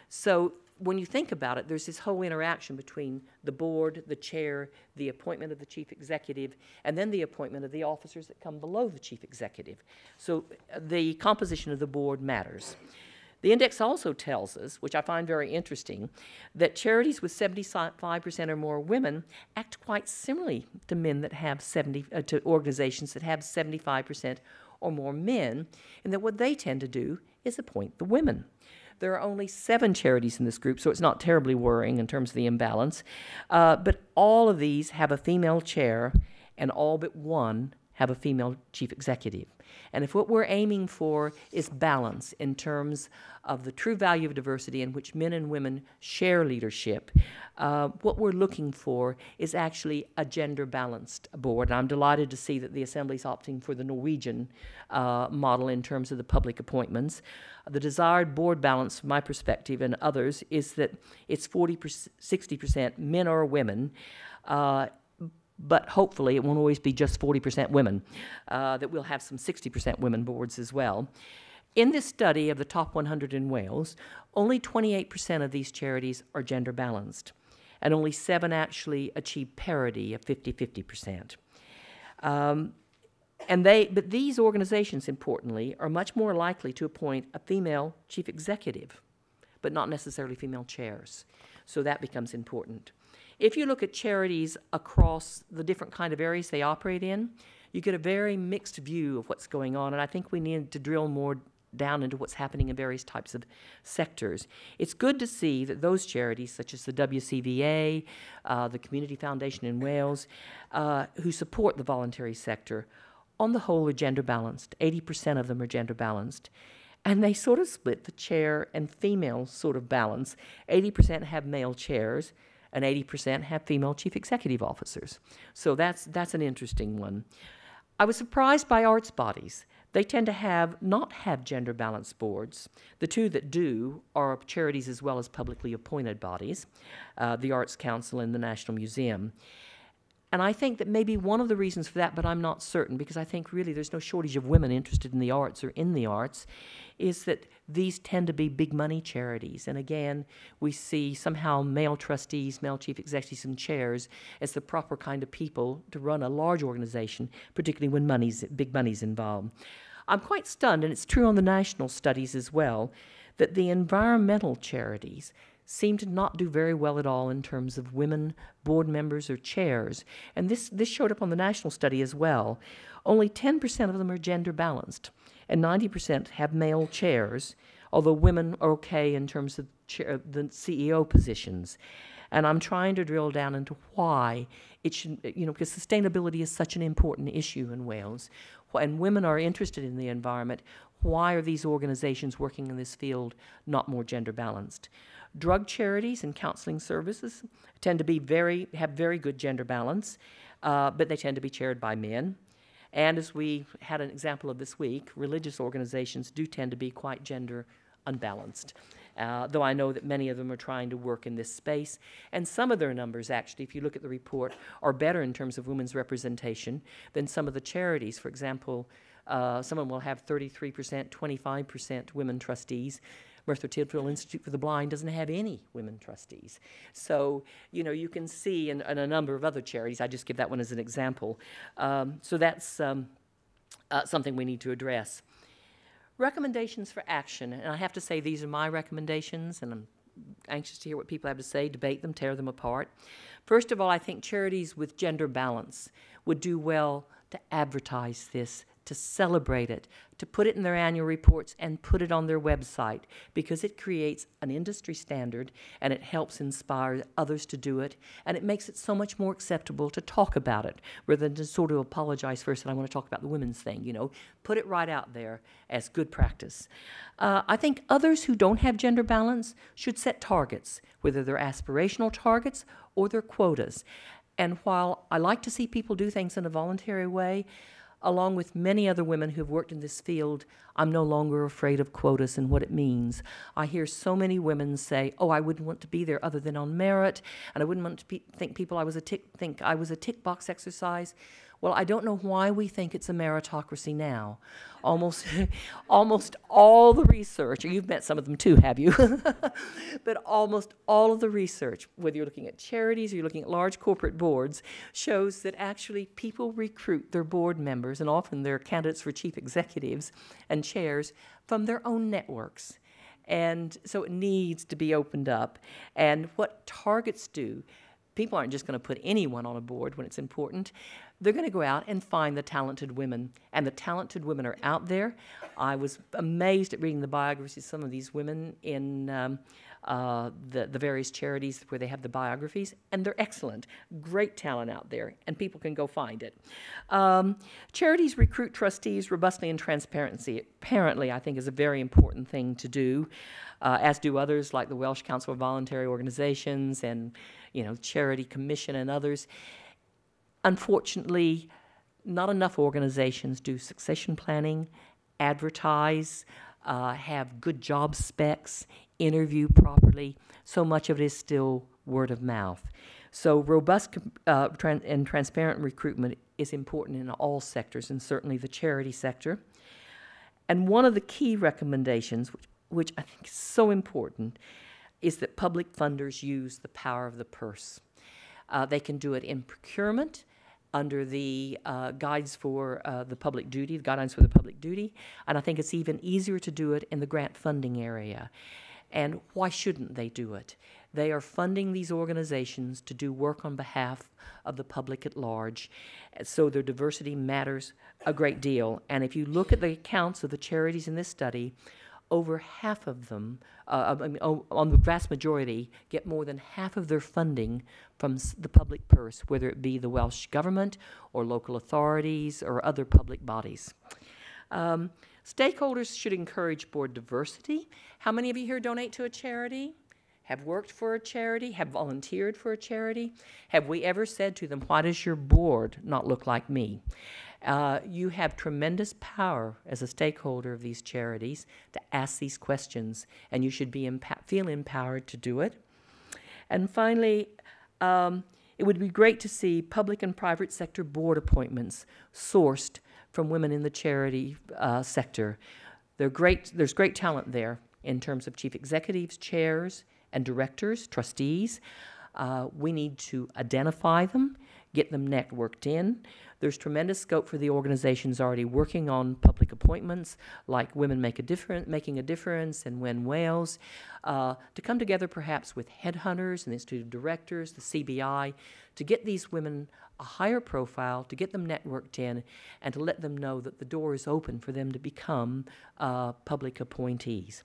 So when you think about it, there's this whole interaction between the board, the chair, the appointment of the chief executive, and then the appointment of the officers that come below the chief executive. So the composition of the board matters. The index also tells us, which I find very interesting, that charities with 75% or more women act quite similarly to men that have to organizations that have 75% or more men, and that what they tend to do is appoint the women. There are only 7 charities in this group, so it's not terribly worrying in terms of the imbalance. But all of these have a female chair, and all but one have a female chief executive. And if what we're aiming for is balance in terms of the true value of diversity in which men and women share leadership, what we're looking for is actually a gender-balanced board. And I'm delighted to see that the Assembly is opting for the Norwegian model in terms of the public appointments. The desired board balance, from my perspective and others, is that it's 60% men or women, but hopefully it won't always be just 40% women, that we'll have some 60% women boards as well. In this study of the top 100 in Wales, only 28% of these charities are gender balanced, and only 7 actually achieve parity of 50-50%. But these organizations, importantly, are much more likely to appoint a female chief executive, but not necessarily female chairs. So that becomes important. If you look at charities across the different kind of areas they operate in, you get a very mixed view of what's going on, and I think we need to drill more down into what's happening in various types of sectors. It's good to see that those charities, such as the WCVA, the Community Foundation in Wales, who support the voluntary sector, on the whole are gender balanced. 80% of them are gender balanced. And they sort of split the chair and female sort of balance. 80% have male chairs, and 80% have female chief executive officers. So that's an interesting one. I was surprised by arts bodies. They tend to not have gender balanced boards. The 2 that do are charities as well as publicly appointed bodies, the Arts Council and the National Museum. And I think that maybe one of the reasons for that, but I'm not certain, because I think really there's no shortage of women interested in the arts or in the arts, is that these tend to be big money charities. And again, we see somehow male trustees, male chief executives and chairs as the proper kind of people to run a large organization, particularly when big money's involved. I'm quite stunned, and it's true on the national studies as well, that the environmental charities seem to not do very well at all in terms of women board members or chairs. And this showed up on the national study as well. Only 10% of them are gender balanced, and 90% have male chairs, although women are okay in terms of the CEO positions. And I'm trying to drill down into why it should, because sustainability is such an important issue in Wales, and women are interested in the environment. why are these organizations working in this field not more gender balanced? Drug charities and counseling services tend to be have very good gender balance, but they tend to be chaired by men. And as we had an example of this week, religious organizations do tend to be quite gender unbalanced. Though I know that many of them are trying to work in this space. And some of their numbers, actually, if you look at the report, are better in terms of women's representation than some of the charities. For example, some of them will have 33%, 25% women trustees. Merthyr Tydfil Institute for the Blind doesn't have any women trustees. So, you know, you can see in a number of other charities, I just give that one as an example. So that's something we need to address. Recommendations for action, and I have to say these are my recommendations, and I'm anxious to hear what people have to say, debate them, tear them apart. First of all, I think charities with gender balance would do well to advertise this, to celebrate it, to put it in their annual reports and put it on their website, because it creates an industry standard and it helps inspire others to do it, and it makes it so much more acceptable to talk about it rather than to sort of apologize first and I want to talk about the women's thing, you know. Put it right out there as good practice. I think others who don't have gender balance should set targets, whether they're aspirational targets or they're quotas. And while I like to see people do things in a voluntary way, along with many other women who have worked in this field, I'm no longer afraid of quotas and what it means. I hear so many women say, oh, I wouldn't want to be there other than on merit, and I wouldn't want to think I was a tick box exercise. Well, I don't know why we think it's a meritocracy now. Almost all the research, or you've met some of them too, have you? But almost all of the research, whether you're looking at charities or you're looking at large corporate boards, shows that actually people recruit their board members, and often they're candidates for chief executives and chairs, from their own networks. And so it needs to be opened up. And what targets do, people aren't just going to put anyone on a board when it's important. They're going to go out and find the talented women, and the talented women are out there. I was amazed at reading the biographies of some of these women in the various charities where they have the biographies, and they're excellent. Great talent out there, and people can go find it. Charities recruit trustees robustly and transparency. Apparently, I think is a very important thing to do, as do others like the Welsh Council of Voluntary Organizations and, you know, Charity Commission and others. Unfortunately, not enough organizations do succession planning, advertise, have good job specs, interview properly. So much of it is still word of mouth. So robust and transparent recruitment is important in all sectors, and certainly the charity sector. And one of the key recommendations, which I think is so important, is that public funders use the power of the purse. They can do it in procurement, under the guides for the public duty, the guidelines for the public duty, and I think it's even easier to do it in the grant funding area. And why shouldn't they do it? They are funding these organizations to do work on behalf of the public at large, so their diversity matters a great deal. And if you look at the accounts of the charities in this study, over half of them, on the vast majority, get more than half of their funding from the public purse, whether it be the Welsh Government or local authorities or other public bodies. Stakeholders should encourage board diversity. How many of you here donate to a charity? Have worked for a charity? Have volunteered for a charity? Have we ever said to them, why does your board not look like me? You have tremendous power as a stakeholder of these charities to ask these questions, and you should be feel empowered to do it. And finally, it would be great to see public and private sector board appointments sourced from women in the charity sector. There's great talent there in terms of chief executives, chairs, and directors, trustees. We need to identify them, get them networked in. There's tremendous scope for the organizations already working on public appointments, like Women Making a Difference and When Wales, to come together perhaps with headhunters and the Institute of Directors, the CBI, to get these women a higher profile, to get them networked in, and to let them know that the door is open for them to become public appointees.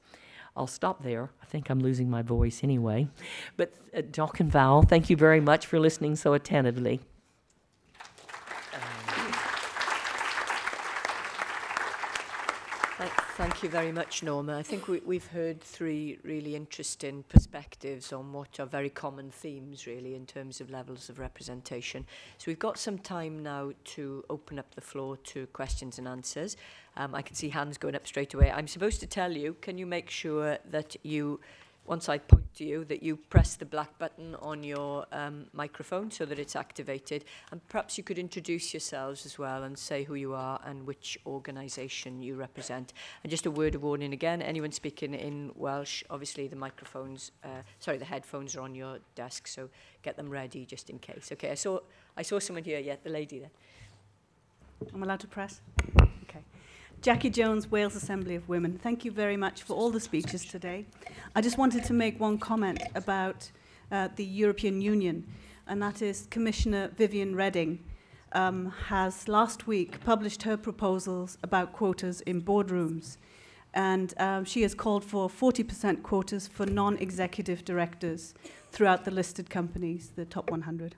I'll stop there. I think I'm losing my voice anyway. But Doc and Val, thank you very much for listening so attentively. Thank you very much, Norma. I think we've heard three really interesting perspectives on what are very common themes, really, in terms of levels of representation. So we've got some time now to open up the floor to questions and answers. I can see hands going up straight away. I'm supposed to tell you, can you make sure that you, once I point to you, that you press the black button on your microphone so that it's activated. And perhaps you could introduce yourselves as well and say who you are and which organisation you represent. And just a word of warning again, anyone speaking in Welsh, obviously the microphones, the headphones are on your desk, so get them ready just in case. Okay, I saw someone here, yeah, the lady there. I'm allowed to press? Okay. Jackie Jones, Wales Assembly of Women. Thank you very much for all the speeches today. I just wanted to make one comment about the European Union, and that is Commissioner Viviane Reding has last week published her proposals about quotas in boardrooms, and she has called for 40% quotas for non-executive directors throughout the listed companies, the top 100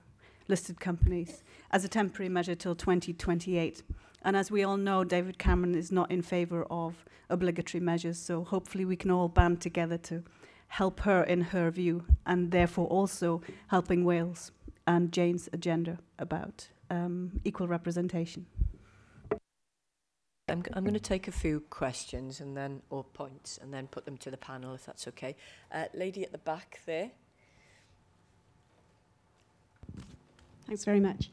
listed companies, as a temporary measure till 2028. And as we all know, David Cameron is not in favour of obligatory measures, so hopefully we can all band together to help her in her view, and therefore also helping Wales and Jane's agenda about equal representation. I'm going to take a few questions and then, or points, and then put them to the panel, if that's okay. Lady at the back there. Thanks very much.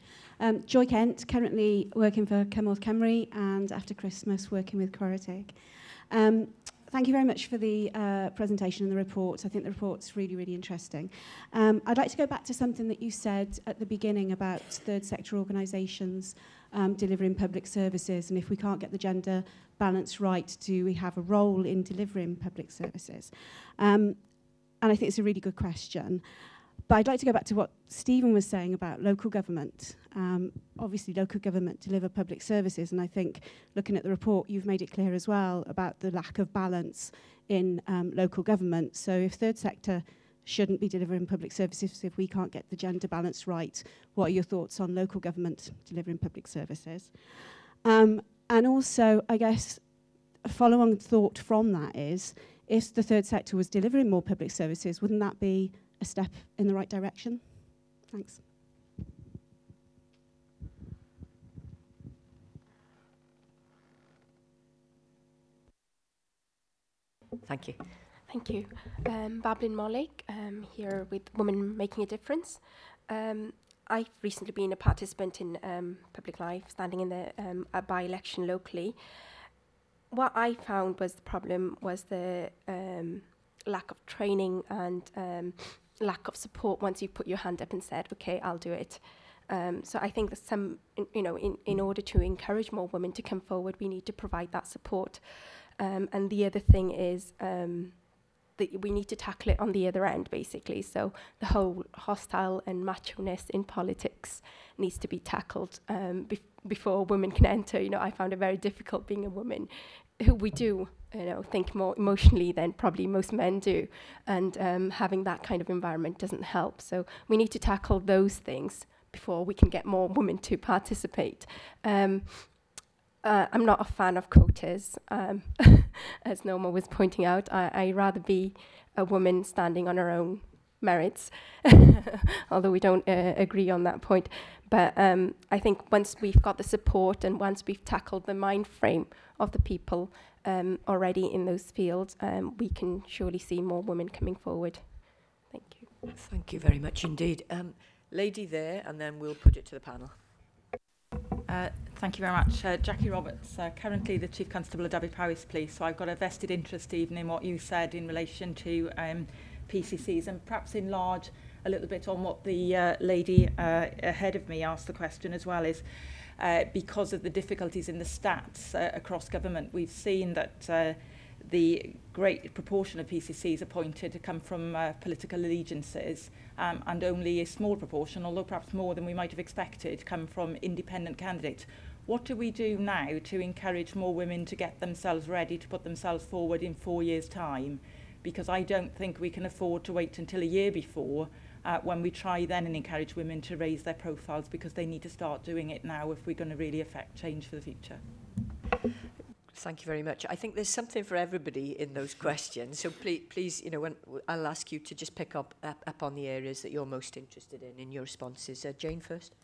Joy Kent, currently working for Cynghaliodd Cymru, and after Christmas working with Rhedeg. Thank you very much for the presentation and the report. I think the report's really, really interesting. I'd like to go back to something that you said at the beginning about third sector organisations delivering public services, and if we can't get the gender balance right, do we have a role in delivering public services? And I think it's a really good question. But I'd like to go back to what Stephen was saying about local government. Obviously, local government deliver public services, and I think looking at the report, you've made it clear as well about the lack of balance in local government. So if third sector shouldn't be delivering public services if we can't get the gender balance right, what are your thoughts on local government delivering public services? And also, I guess, a follow-on thought from that is, if the third sector was delivering more public services, wouldn't that be a step in the right direction? Thanks. Thank you. Thank you. Bablin Molik, here with Women Making a Difference. I've recently been a participant in public life, standing in the a by-election locally. What I found was the problem was the lack of training and lack of support once you put your hand up and said, okay, I'll do it. So I think that in order to encourage more women to come forward, we need to provide that support. And the other thing is that we need to tackle it on the other end, basically. So the whole hostile and macho-ness in politics needs to be tackled before women can enter. I found it very difficult being a woman who we do think more emotionally than probably most men do, and having that kind of environment doesn't help. So we need to tackle those things before we can get more women to participate. I'm not a fan of quotas, as Norma was pointing out. I'd rather be a woman standing on her own merits, although we don't agree on that point. But I think once we've got the support and once we've tackled the mind frame of the people already in those fields, we can surely see more women coming forward. Thank you. Thank you very much indeed. Lady there, and then we'll put it to the panel. Thank you very much. Jackie Roberts, currently the Chief Constable of Derby Powys Police, so I've got a vested interest even in what you said in relation to PCCs, and perhaps enlarge a little bit on what the lady ahead of me asked the question as well, is because of the difficulties in the stats across government, we've seen that the great proportion of PCCs appointed to come from political allegiances, and only a small proportion, although perhaps more than we might have expected, come from independent candidates. What do we do now to encourage more women to get themselves ready to put themselves forward in 4 years' time? Because I don't think we can afford to wait until a year before when we try then and encourage women to raise their profiles, because they need to start doing it now if we're going to really affect change for the future. Thank you very much. I think there's something for everybody in those questions. So please, I'll ask you to just pick up on the areas that you're most interested in your responses. Jane first.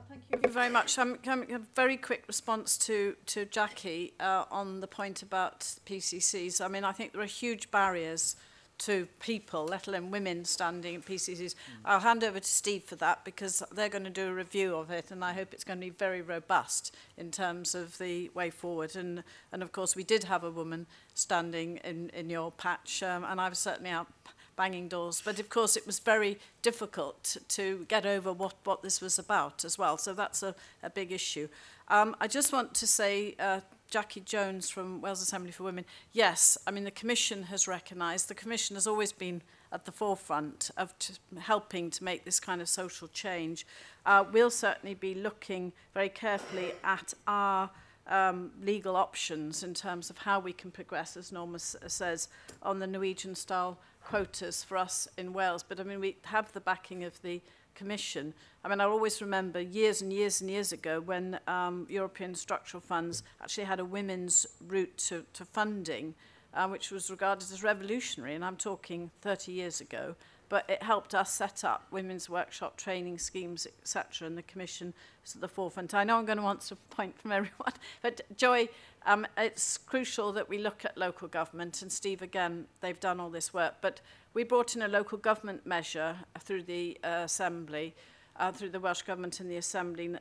Thank you very much. A very quick response to Jackie on the point about PCCs. I mean, I think there are huge barriers to people, let alone women, standing in PCCs. I'll hand over to Steve for that because they're going to do a review of it, and I hope it's going to be very robust in terms of the way forward. And of course, we did have a woman standing in your patch, and I was certainly out banging doors. But of course, it was very difficult to get over what this was about as well. So that's a big issue. I just want to say, Jackie Jones from Wales Assembly for Women, yes, I mean, the Commission has recognised, the Commission has always been at the forefront of helping to make this kind of social change. We'll certainly be looking very carefully at our legal options in terms of how we can progress, as Norma says, on the Norwegian-style quotas for us in Wales. But I mean, we have the backing of the Commission. I mean, I always remember years and years and years ago when European structural funds actually had a women's route to funding, which was regarded as revolutionary, and I'm talking 30 years ago. But it helped us set up women's workshop training schemes, etc., and the Commission is at the forefront. I know I'm going to answer a point from everyone, but Joy, it's crucial that we look at local government, and Steve, again, they've done all this work, but we brought in a local government measure through the Assembly, through the Welsh Government and the Assembly,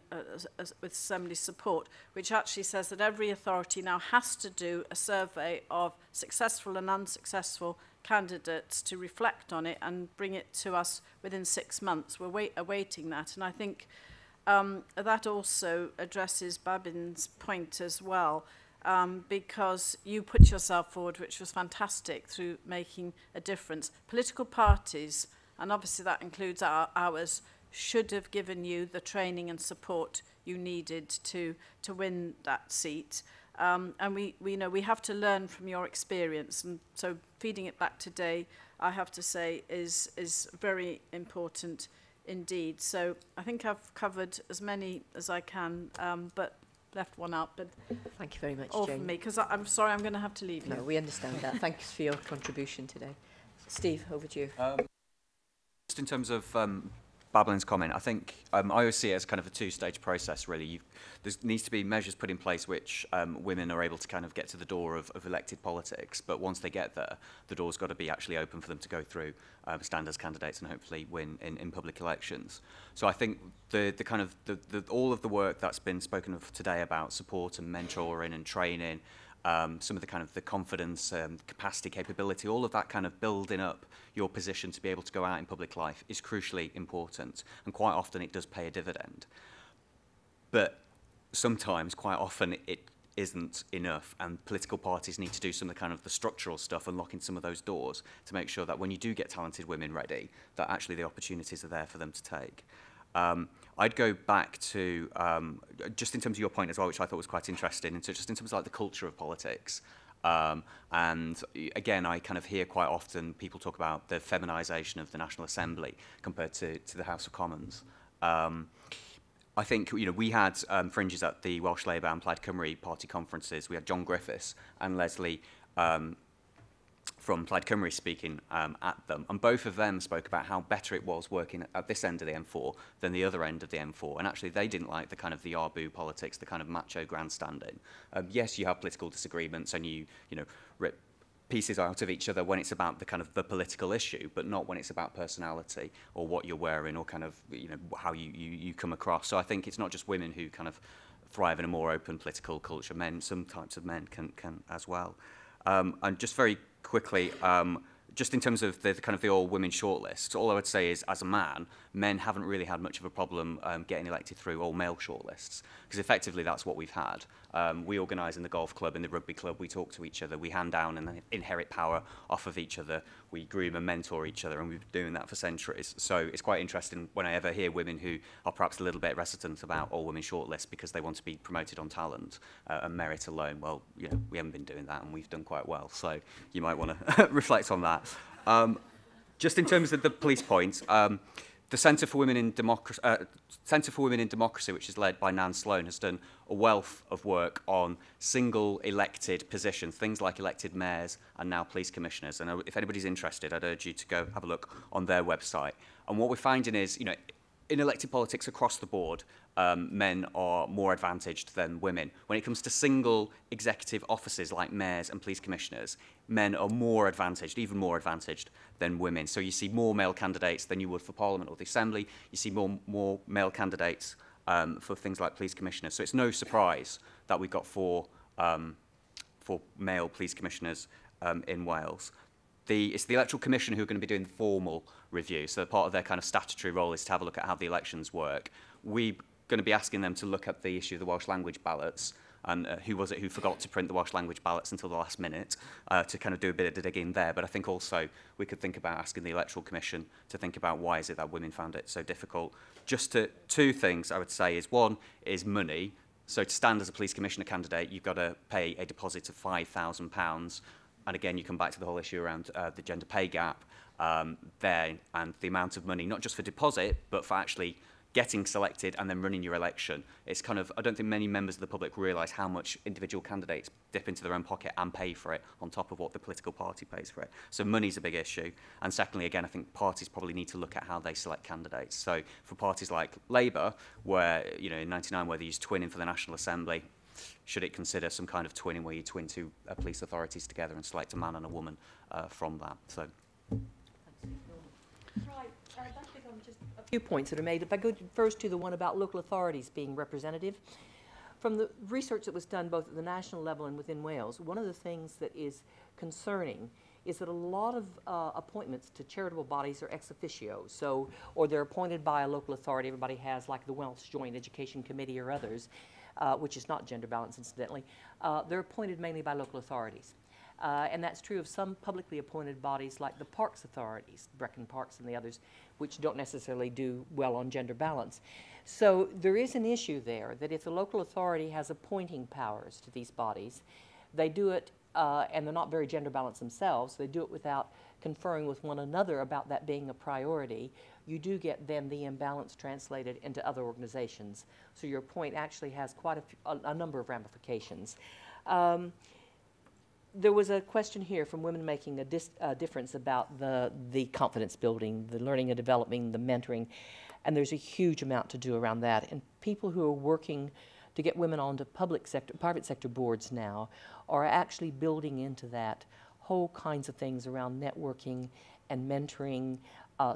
with Assembly support, which actually says that every authority now has to do a survey of successful and unsuccessful candidates to reflect on it and bring it to us within 6 months. We're awaiting that, and I think that also addresses Babin's point as well, because you put yourself forward, which was fantastic, through making a difference. Political parties, and obviously that includes ours, should have given you the training and support you needed to win that seat. And we know we have to learn from your experience, and so feeding it back today, I have to say, is very important indeed. So I think I've covered as many as I can, but left one out. But thank you very much, all Jane. from me, because I'm sorry, I'm going to have to leave you. No, we understand that. Thanks for your contribution today. Steve, over to you. Just in terms of Bablin's comment, I think I always see it as kind of a two-stage process, really. There needs to be measures put in place which women are able to kind of get to the door of elected politics, but once they get there, the door's got to be actually open for them to go through, stand as candidates and hopefully win in public elections. So I think the kind of all of the work that's been spoken of today about support and mentoring and training, some of the kind of the confidence, capacity, capability, all of that kind of building up your position to be able to go out in public life is crucially important, and quite often it does pay a dividend. But sometimes, quite often, it isn't enough, and political parties need to do some of the kind of the structural stuff, unlocking some of those doors to make sure that when you do get talented women ready, that actually the opportunities are there for them to take. I'd go back to, just in terms of your point as well, which I thought was quite interesting, and so just in terms of like the culture of politics. And again, I kind of hear quite often people talk about the feminisation of the National Assembly compared to the House of Commons. I think, we had fringes at the Welsh Labour and Plaid Cymru party conferences. We had John Griffiths and Leslie from Plaid Cymru speaking at them, and both of them spoke about how better it was working at this end of the M4 than the other end of the M4, and actually they didn't like the kind of the Arbu politics, the kind of macho grandstanding. Yes, you have political disagreements and you rip pieces out of each other when it's about the kind of the political issue, but not when it's about personality or what you're wearing or kind of how you come across. So I think it's not just women who kind of thrive in a more open political culture. Some types of men can as well. And just very quickly, just in terms of the kind of the all-women shortlist, all I would say is, as a man, men haven't really had much of a problem getting elected through all-male shortlists, because effectively that's what we've had. We organise in the golf club, in the rugby club, we talk to each other, we hand down and inherit power off of each other, we groom and mentor each other, and we've been doing that for centuries. So it's quite interesting when I ever hear women who are perhaps a little bit reticent about all-women shortlists because they want to be promoted on talent and merit alone. Well, we haven't been doing that, and we've done quite well, so you might want to reflect on that. Just in terms of the police point, the Centre for Women in Democracy, which is led by Nan Sloan, has done a wealth of work on single elected positions, things like elected mayors and now police commissioners. And if anybody's interested, I'd urge you to go have a look on their website. And what we're finding is, you know, in elected politics across the board, men are more advantaged than women. When it comes to single executive offices like mayors and police commissioners, men are more advantaged, even more advantaged than women. So you see more male candidates than you would for Parliament or the Assembly. You see more male candidates for things like police commissioners. So it's no surprise that we've got four male police commissioners in Wales. It's the Electoral Commission who are going to be doing the formal review. So part of their kind of statutory role is to have a look at how the elections work. We're going to be asking them to look at the issue of the Welsh language ballots and who was it who forgot to print the Welsh language ballots until the last minute to kind of do a bit of digging there. But I think also we could think about asking the Electoral Commission to think about why is it that women found it so difficult. Just two things I would say is, one is money. So to stand as a police commissioner candidate, you've got to pay a deposit of £5,000. And again, you come back to the whole issue around the gender pay gap there and the amount of money, not just for deposit, but for actually getting selected and then running your election. It's kind of, I don't think many members of the public realise how much individual candidates dip into their own pocket and pay for it on top of what the political party pays for it. So money's a big issue. And secondly, again, I think parties probably need to look at how they select candidates. So for parties like Labour, where, you know, in '99, where they used twinning for the National Assembly, should it consider some kind of twinning where you twin two police authorities together and select a man and a woman from that? So. A few points that are made. If I go first to the one about local authorities being representative, from the research that was done both at the national level and within Wales, one of the things that is concerning is that a lot of appointments to charitable bodies are ex officio, so, or they're appointed by a local authority. Everybody has, like the Welsh Joint Education Committee or others, which is not gender balance, incidentally. They're appointed mainly by local authorities. And that's true of some publicly appointed bodies like the Parks Authorities, Brecon Parks and the others, which don't necessarily do well on gender balance. So there is an issue there that if the local authority has appointing powers to these bodies, they do it, and they're not very gender balanced themselves, they do it without conferring with one another about that being a priority. You do get then the imbalance translated into other organizations. So your point actually has quite a number of ramifications. There was a question here from women making a difference about the confidence building, the learning and developing, the mentoring, and there's a huge amount to do around that. And people who are working to get women onto private sector boards now are actually building into that whole kinds of things around networking and mentoring,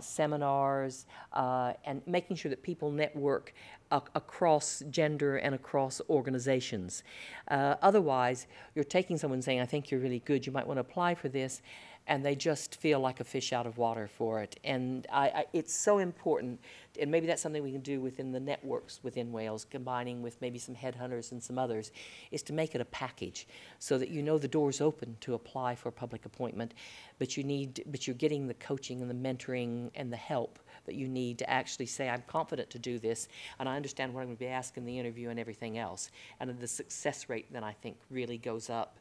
seminars, and making sure that people network across gender and across organizations. Otherwise, you're taking someone saying, I think you're really good, you might want to apply for this, and they just feel like a fish out of water for it. And it's so important, and maybe that's something we can do within the networks within Wales, combining with maybe some headhunters and some others, is to make it a package so that you know the door's open to apply for a public appointment, but you're getting the coaching and the mentoring and the help that you need to actually say, I'm confident to do this, and I understand what I'm going to be asked in the interview and everything else. And the success rate then I think really goes up.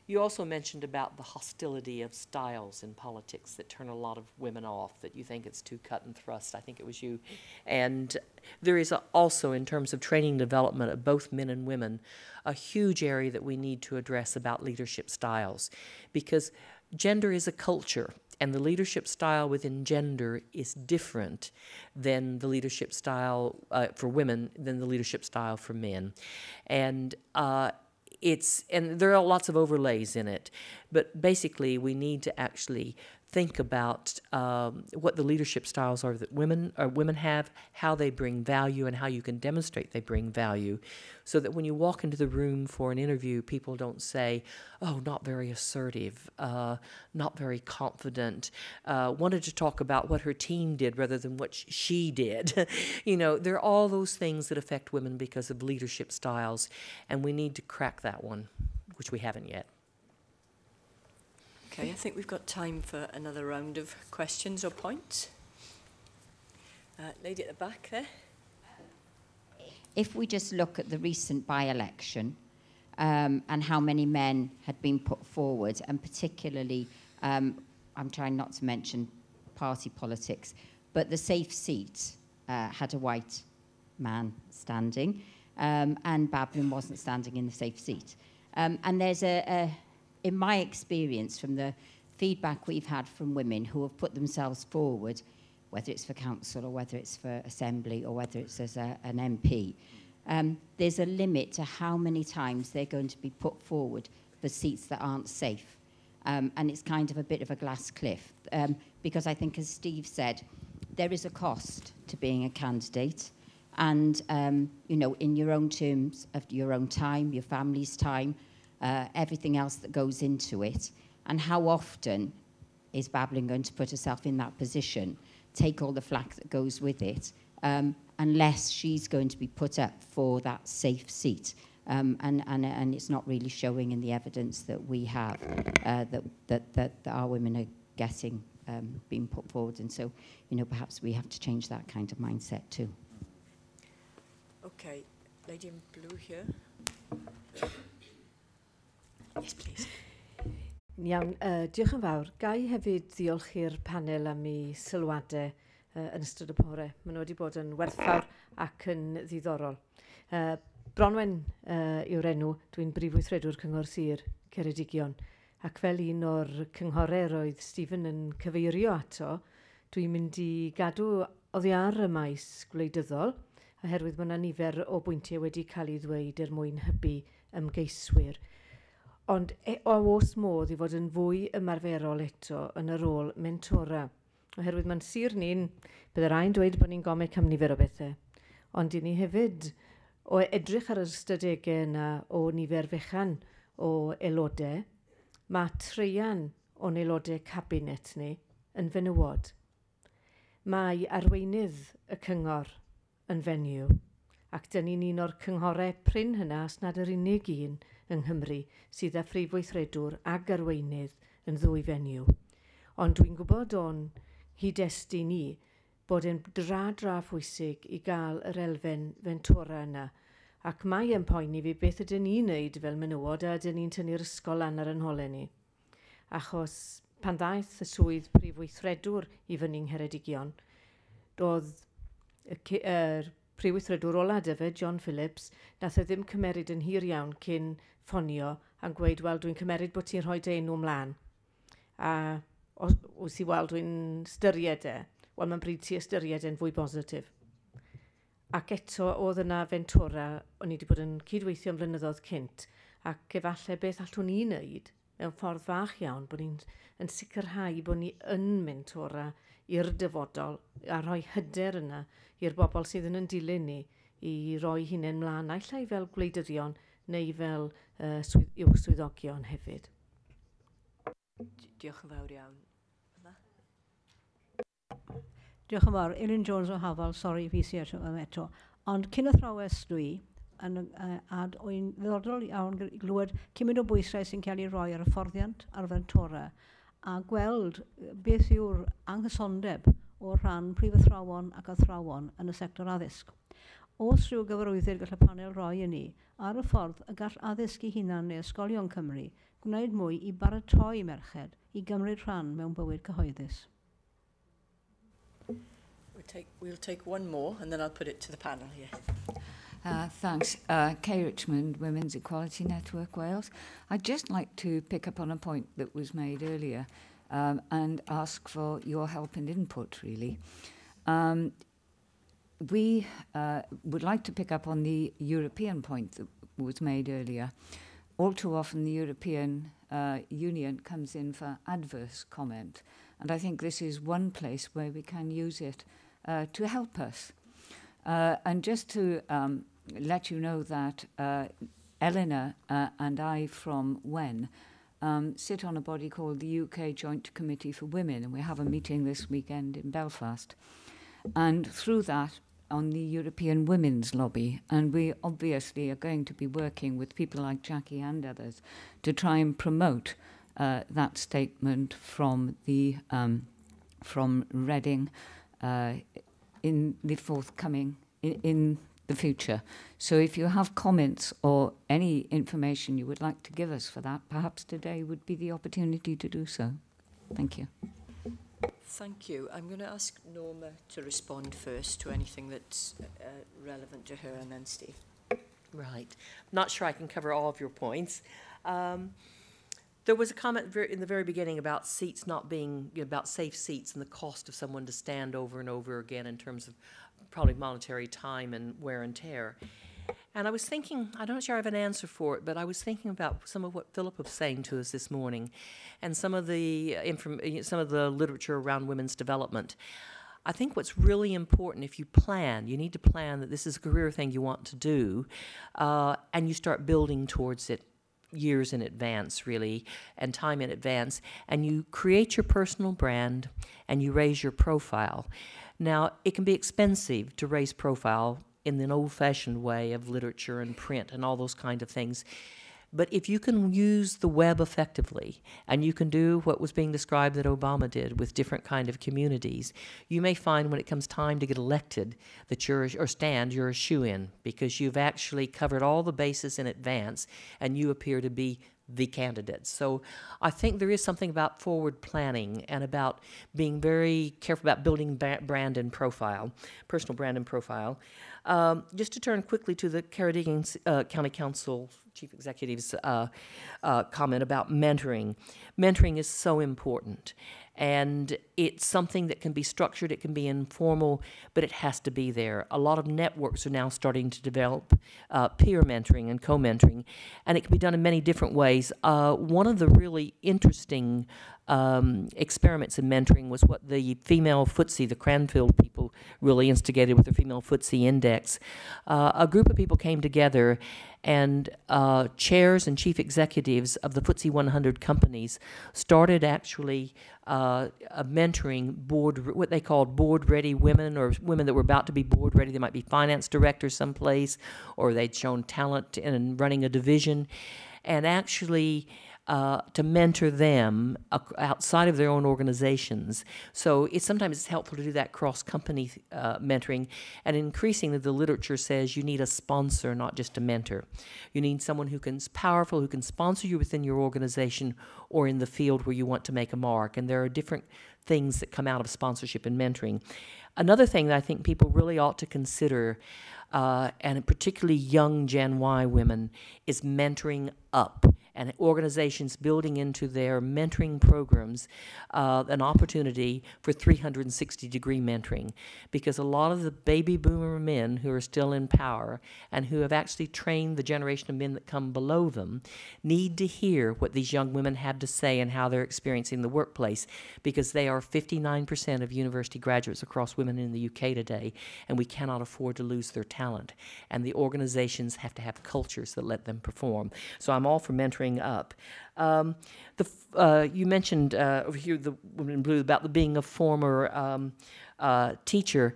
You also mentioned about the hostility of styles in politics that turn a lot of women off, that you think it's too cut and thrust. I think it was you. And there is also, in terms of training and development of both men and women, a huge area that we need to address about leadership styles, because gender is a culture, and the leadership style within gender is different than the leadership style for women than the leadership style for men. And there are lots of overlays in it, but basically we need to actually think about what the leadership styles are that women have, how they bring value, and how you can demonstrate they bring value, so that when you walk into the room for an interview, people don't say, oh, not very assertive, not very confident, wanted to talk about what her team did rather than what she did. You know, there are all those things that affect women because of leadership styles, and we need to crack that one, which we haven't yet. Okay, I think we've got time for another round of questions or points. Lady at the back there. If we just look at the recent by-election and how many men had been put forward, and particularly, I'm trying not to mention party politics, but the safe seat had a white man standing, and Bablin wasn't standing in the safe seat. And there's in my experience from the feedback we've had from women who have put themselves forward, whether it's for council or whether it's for assembly or whether it's as an MP, there's a limit to how many times they're going to be put forward for seats that aren't safe. And it's kind of a bit of a glass cliff. Because I think, as Steve said, there is a cost to being a candidate. And, you know, in your own terms of your own time, your family's time, everything else that goes into it. And how often is Bablin going to put herself in that position, take all the flack that goes with it, unless she's going to be put up for that safe seat. And it's not really showing in the evidence that we have that our women are getting being put forward. And so, you know, perhaps we have to change that kind of mindset too. Okay, lady in blue here. Yes, please. Iawn, diolch yn fawr. Gai hefyd ddiolch i'r panel am ei sylwadau yn ystod y bore. Maen nhw wedi bod yn werthfawr ac yn ddiddorol. Bronwen yw'r enw, dwi'n brifweithredwr Cyngor Sir Ceredigion, ac fel un o'r cynghorau roedd Stephen yn cyfeirio ato, dwi'n mynd i gadw oddi ar y maes gwleidyddol, oherwydd mae yna nifer o bwyntiau wedi cael ei ddweud mwyn hybu ymgeiswyr. Ond o os modd i fod yn fwy ymarferol eto yn y rôl mentora. Oherwydd mae'n sir ni'n, bydd rhaid dweud bod ni'n gomau cam nifer o bethau. Ond i ni hefyd, o edrych ar yr ystadegau yna o nifer fechan o aelodau, mae treian o'n aelodau cabinet ni yn fenywod. Mae arweinydd y cyngor yn fenyw, ac dyn ni'n un o'r cynghorau prin hynna, os nad yr unig un yng Nghymru sydd â phrifweithredwr ag arweinydd yn ddwy fenyw. Ond dwi'n gwybod o'n hyd-destun ni bod e'n dra phwysig i gael yr elfen fentora yna. Ac mae yn poeni fi beth ydyn ni'n wneud fel menywod a ydyn ni'n tynnu'r ysgol lan ar yn holau ni. Achos pan ddaeth y swydd prifweithredwr i fyny'n Ngheredigion, doedd yr prifweithredwr ola dyfa, John Phillips, nath e ddim cymeryd yn hir iawn cyn ffonio a'n gweud, wel, dwi'n cymeryd bod ti'n rhoi dy enw mlaen. A os i weld dwi'n styried e, wel, mae'n bryd ti ystyried e'n fwy positif. Ac eto, oedd yna fentora, o'n i wedi bod yn cydweithio am flynyddoedd cynt, ac efallai beth allwn ni wneud mewn ffordd fach iawn, bod ni'n sicrhau bod ni yn mentora i'r dyfodol, a rhoi hyder yna i'r bobl sydd yn dilyn ni i roi hunain mlaen, naill fel gwleidyddion neu fel swyddogion hefyd. Diolch yn fawr iawn. Diolch yn fawr. Elin Jones o Hafal, sori fi si eto. Ond cyn y thrawes dwi, ad o'n ddiddorol iawn glywed cymryd o bwysau sy'n cael ei roi ar y fforddiant ar fentora, a gweld beth yw'r anghysondeb o rhan prif athrawon ac athrawon yn y sector addysg. Os rhyw gyfarwyddyd gall y panel roi i ni, ar y ffordd y gall addysg i hunan neu ysgolion Cymru gwneud mwy i baratoi merched i gymryd rhan mewn bywyd cyhoeddus. We'll take one more and then I'll put it to the panel here. Thanks. Kay Richmond, Women's Equality Network Wales. I'd just like to pick up on a point that was made earlier and ask for your help and input, really. We would like to pick up on the European point that was made earlier. All too often the European Union comes in for adverse comment, and I think this is one place where we can use it to help us. And just to let you know that Eleanor and I from WEN sit on a body called the UK Joint Committee for Women, and we have a meeting this weekend in Belfast. And through that, on the European Women's Lobby, and we obviously are going to be working with people like Jackie and others to try and promote that statement from the from Rhedeg in the forthcoming in the future. So if you have comments or any information you would like to give us for that, perhaps today would be the opportunity to do so. Thank you. Thank you. I'm going to ask Norma to respond first to anything that's relevant to her, and then Steve. Right. Not sure I can cover all of your points. There was a comment in the very beginning about seats not being, about safe seats and the cost of someone to stand over and over again in terms of probably monetary time and wear and tear. And I was thinking, I'm not sure I have an answer for it, but I was thinking about some of what Philip was saying to us this morning and some of the literature around women's development. I think what's really important, if you plan, you need to plan that this is a career thing you want to do, and you start building towards it years in advance, really, and time in advance, and you create your personal brand and you raise your profile. Now, it can be expensive to raise profile in an old-fashioned way of literature and print and all those kind of things. But if you can use the web effectively, and you can do what was being described that Obama did with different kind of communities, you may find when it comes time to get elected that you're a shoo-in, because you've actually covered all the bases in advance, and you appear to be the candidate. So I think there is something about forward planning and about being very careful about building brand and profile, personal brand and profile. Just to turn quickly to the Ceredigion County Council Chief Executive's comment about mentoring. Mentoring is so important, and it's something that can be structured, it can be informal, but it has to be there. A lot of networks are now starting to develop peer mentoring and co-mentoring, and it can be done in many different ways. One of the really interesting experiments in mentoring was what the female footsie, the Cranfield people, really instigated with the female footsie index. A group of people came together, and chairs and chief executives of the FTSE 100 companies started actually mentoring what they called board-ready women, or women that were about to be board-ready. They might be finance directors someplace, or they'd shown talent in running a division, and actually to mentor them outside of their own organizations. So sometimes it's helpful to do that cross-company mentoring, and increasingly the literature says you need a sponsor, not just a mentor. You need someone who's powerful, who can sponsor you within your organization or in the field where you want to make a mark, and there are different things that come out of sponsorship and mentoring. Another thing that I think people really ought to consider, and particularly young Gen Y women, is mentoring up, and organizations building into their mentoring programs an opportunity for 360-degree mentoring, because a lot of the baby boomer men who are still in power and who have actually trained the generation of men that come below them need to hear what these young women have to say and how they're experiencing the workplace, because they are 59% of university graduates across women in the UK today, and we cannot afford to lose their talent. And the organizations have to have cultures that let them perform. So I'm all for mentoring up. You mentioned over here, the woman in blue, about being a former teacher.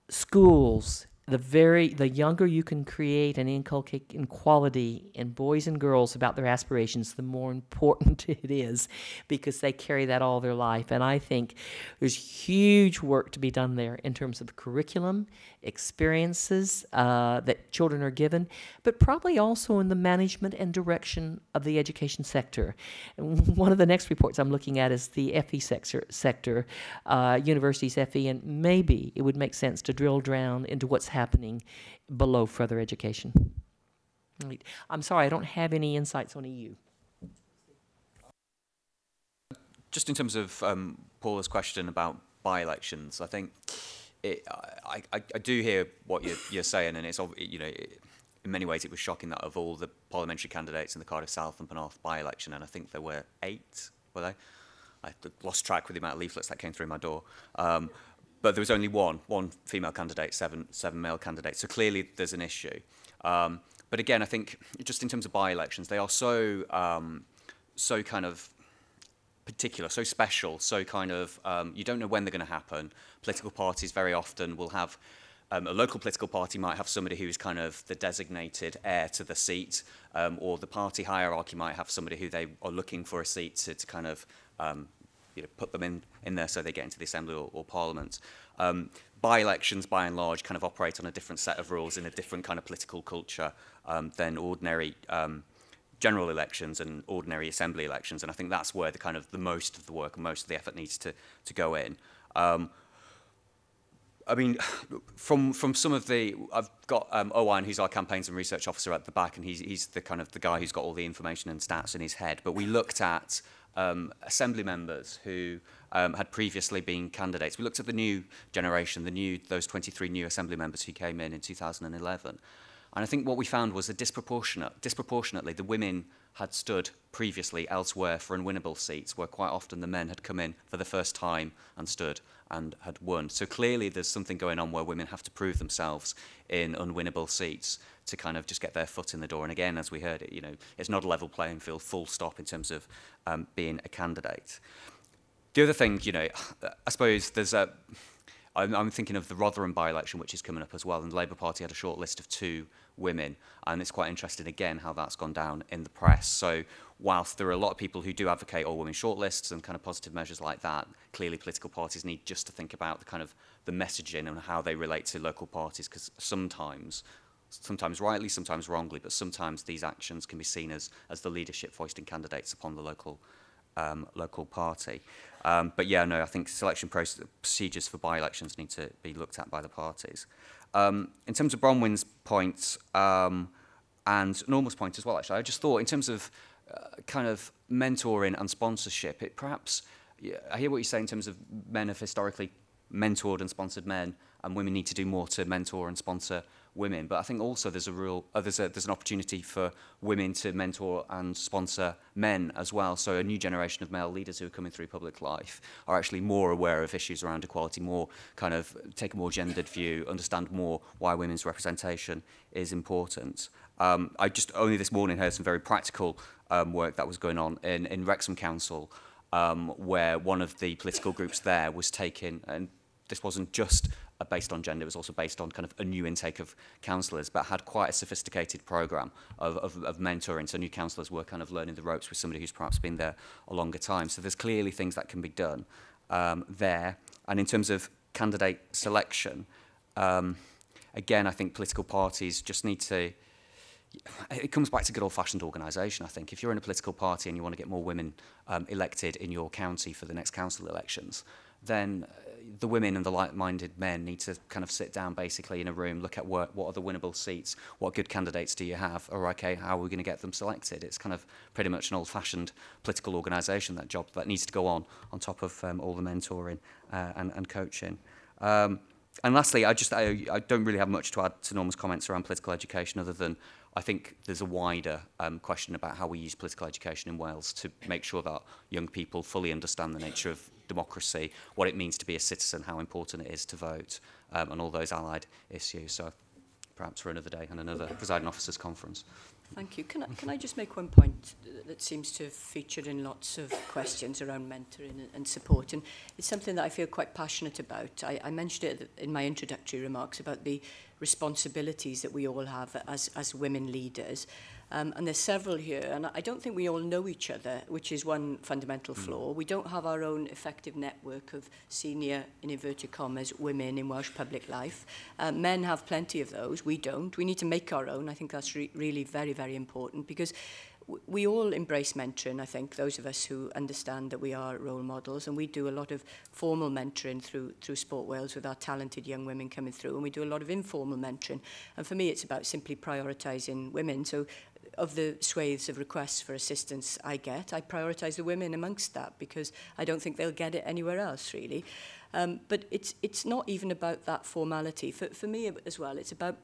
Schools, the younger you can create and inculcate inequality in boys and girls about their aspirations, the more important it is, because they carry that all their life. And I think there's huge work to be done there in terms of curriculum, experiences that children are given, but probably also in the management and direction of the education sector. And one of the next reports I'm looking at is the FE sector, universities FE, and maybe it would make sense to drill down into what's happening below further education. Right. I'm sorry, I don't have any insights on EU. Just in terms of Paula's question about by-elections, I think I do hear what you're saying, and it's, you know, in many ways it was shocking that of all the parliamentary candidates in the Cardiff South and Penarth by-election, and I think there were 8, were they? I lost track with the amount of leaflets that came through my door. But there was only one female candidate, seven male candidates. So clearly there's an issue. But again, I think just in terms of by-elections, they are so kind of particular, so special, so kind of, you don't know when they're going to happen. Political parties very often will have, a local political party might have somebody who's kind of the designated heir to the seat, or the party hierarchy might have somebody who they are looking for a seat to kind of, you know, put them in there so they get into the Assembly or Parliament. By-elections, by and large, kind of operate on a different set of rules in a different kind of political culture than ordinary general elections and ordinary assembly elections, and I think that's where the most of the work and most of the effort needs to go in. I mean, from some of the, I've got Owen, who's our campaigns and research officer at the back, and he's the the guy who's got all the information and stats in his head. But we looked at assembly members who had previously been candidates. We looked at the new generation, those 23 new assembly members who came in 2011. And I think what we found was that disproportionately, the women had stood previously elsewhere for unwinnable seats, where quite often the men had come in for the first time and stood and had won. So clearly there's something going on where women have to prove themselves in unwinnable seats to just get their foot in the door. And again, as we heard it, it's not a level playing field, full stop, in terms of being a candidate. The other thing, I suppose I'm thinking of the Rotherham by-election, which is coming up as well, and the Labour Party had a short list of 2 women, and it's quite interesting, again, how that's gone down in the press. So whilst there are a lot of people who do advocate all-women shortlists and positive measures like that, clearly political parties need just to think about the messaging and how they relate to local parties, because sometimes rightly, sometimes wrongly, but sometimes these actions can be seen as the leadership foisting candidates upon the local party. But yeah, no, I think selection procedures for by-elections need to be looked at by the parties. In terms of Bronwyn's point and Norma's point as well, actually, I just thought in terms of mentoring and sponsorship, it perhaps, I hear what you say in terms of men have historically mentored and sponsored men, and women need to do more to mentor and sponsor women. But I think also there's an opportunity for women to mentor and sponsor men as well. So a new generation of male leaders who are coming through public life are actually more aware of issues around equality, more take a more gendered view, understand more why women's representation is important. I just only this morning heard some very practical work that was going on in Wrexham Council, where one of the political groups there was taking, and this wasn't just based on gender, it was also based on a new intake of councillors, but had quite a sophisticated programme of mentoring. So new councillors were learning the ropes with somebody who's perhaps been there a longer time. So there's clearly things that can be done there. And in terms of candidate selection, again, I think political parties just need to, it comes back to good old-fashioned organisation, I think. If you're in a political party and you want to get more women elected in your county for the next council elections, then the women and the like-minded men need to sit down basically in a room, look at what are the winnable seats, what good candidates do you have, or okay, how are we going to get them selected? It's pretty much an old-fashioned political organisation, that job that needs to go on top of all the mentoring and coaching. And lastly, I don't really have much to add to Norma's comments around political education, other than I think there's a wider question about how we use political education in Wales to make sure that young people fully understand the nature of democracy, what it means to be a citizen, how important it is to vote, and all those allied issues. So perhaps for another day and another Presiding Officers conference. Thank you. Can I just make one point that seems to have featured in lots of questions around mentoring and support, and it's something that I feel quite passionate about. I mentioned it in my introductory remarks about the responsibilities that we all have as women leaders. And there's several here, and I don't think we all know each other, which is one fundamental flaw. We don't have our own effective network of senior, in inverted commas, women in Welsh public life. Men have plenty of those. We don't. We need to make our own. I think that's really very, very important, because we all embrace mentoring, I think, those of us who understand that we are role models, and we do a lot of formal mentoring through Sport Wales with our talented young women coming through, and we do a lot of informal mentoring. And for me, it's about simply prioritising women. So of the swathes of requests for assistance I get, I prioritise the women amongst that, because I don't think they'll get it anywhere else, really. But it's not even about that formality. For me as well, it's about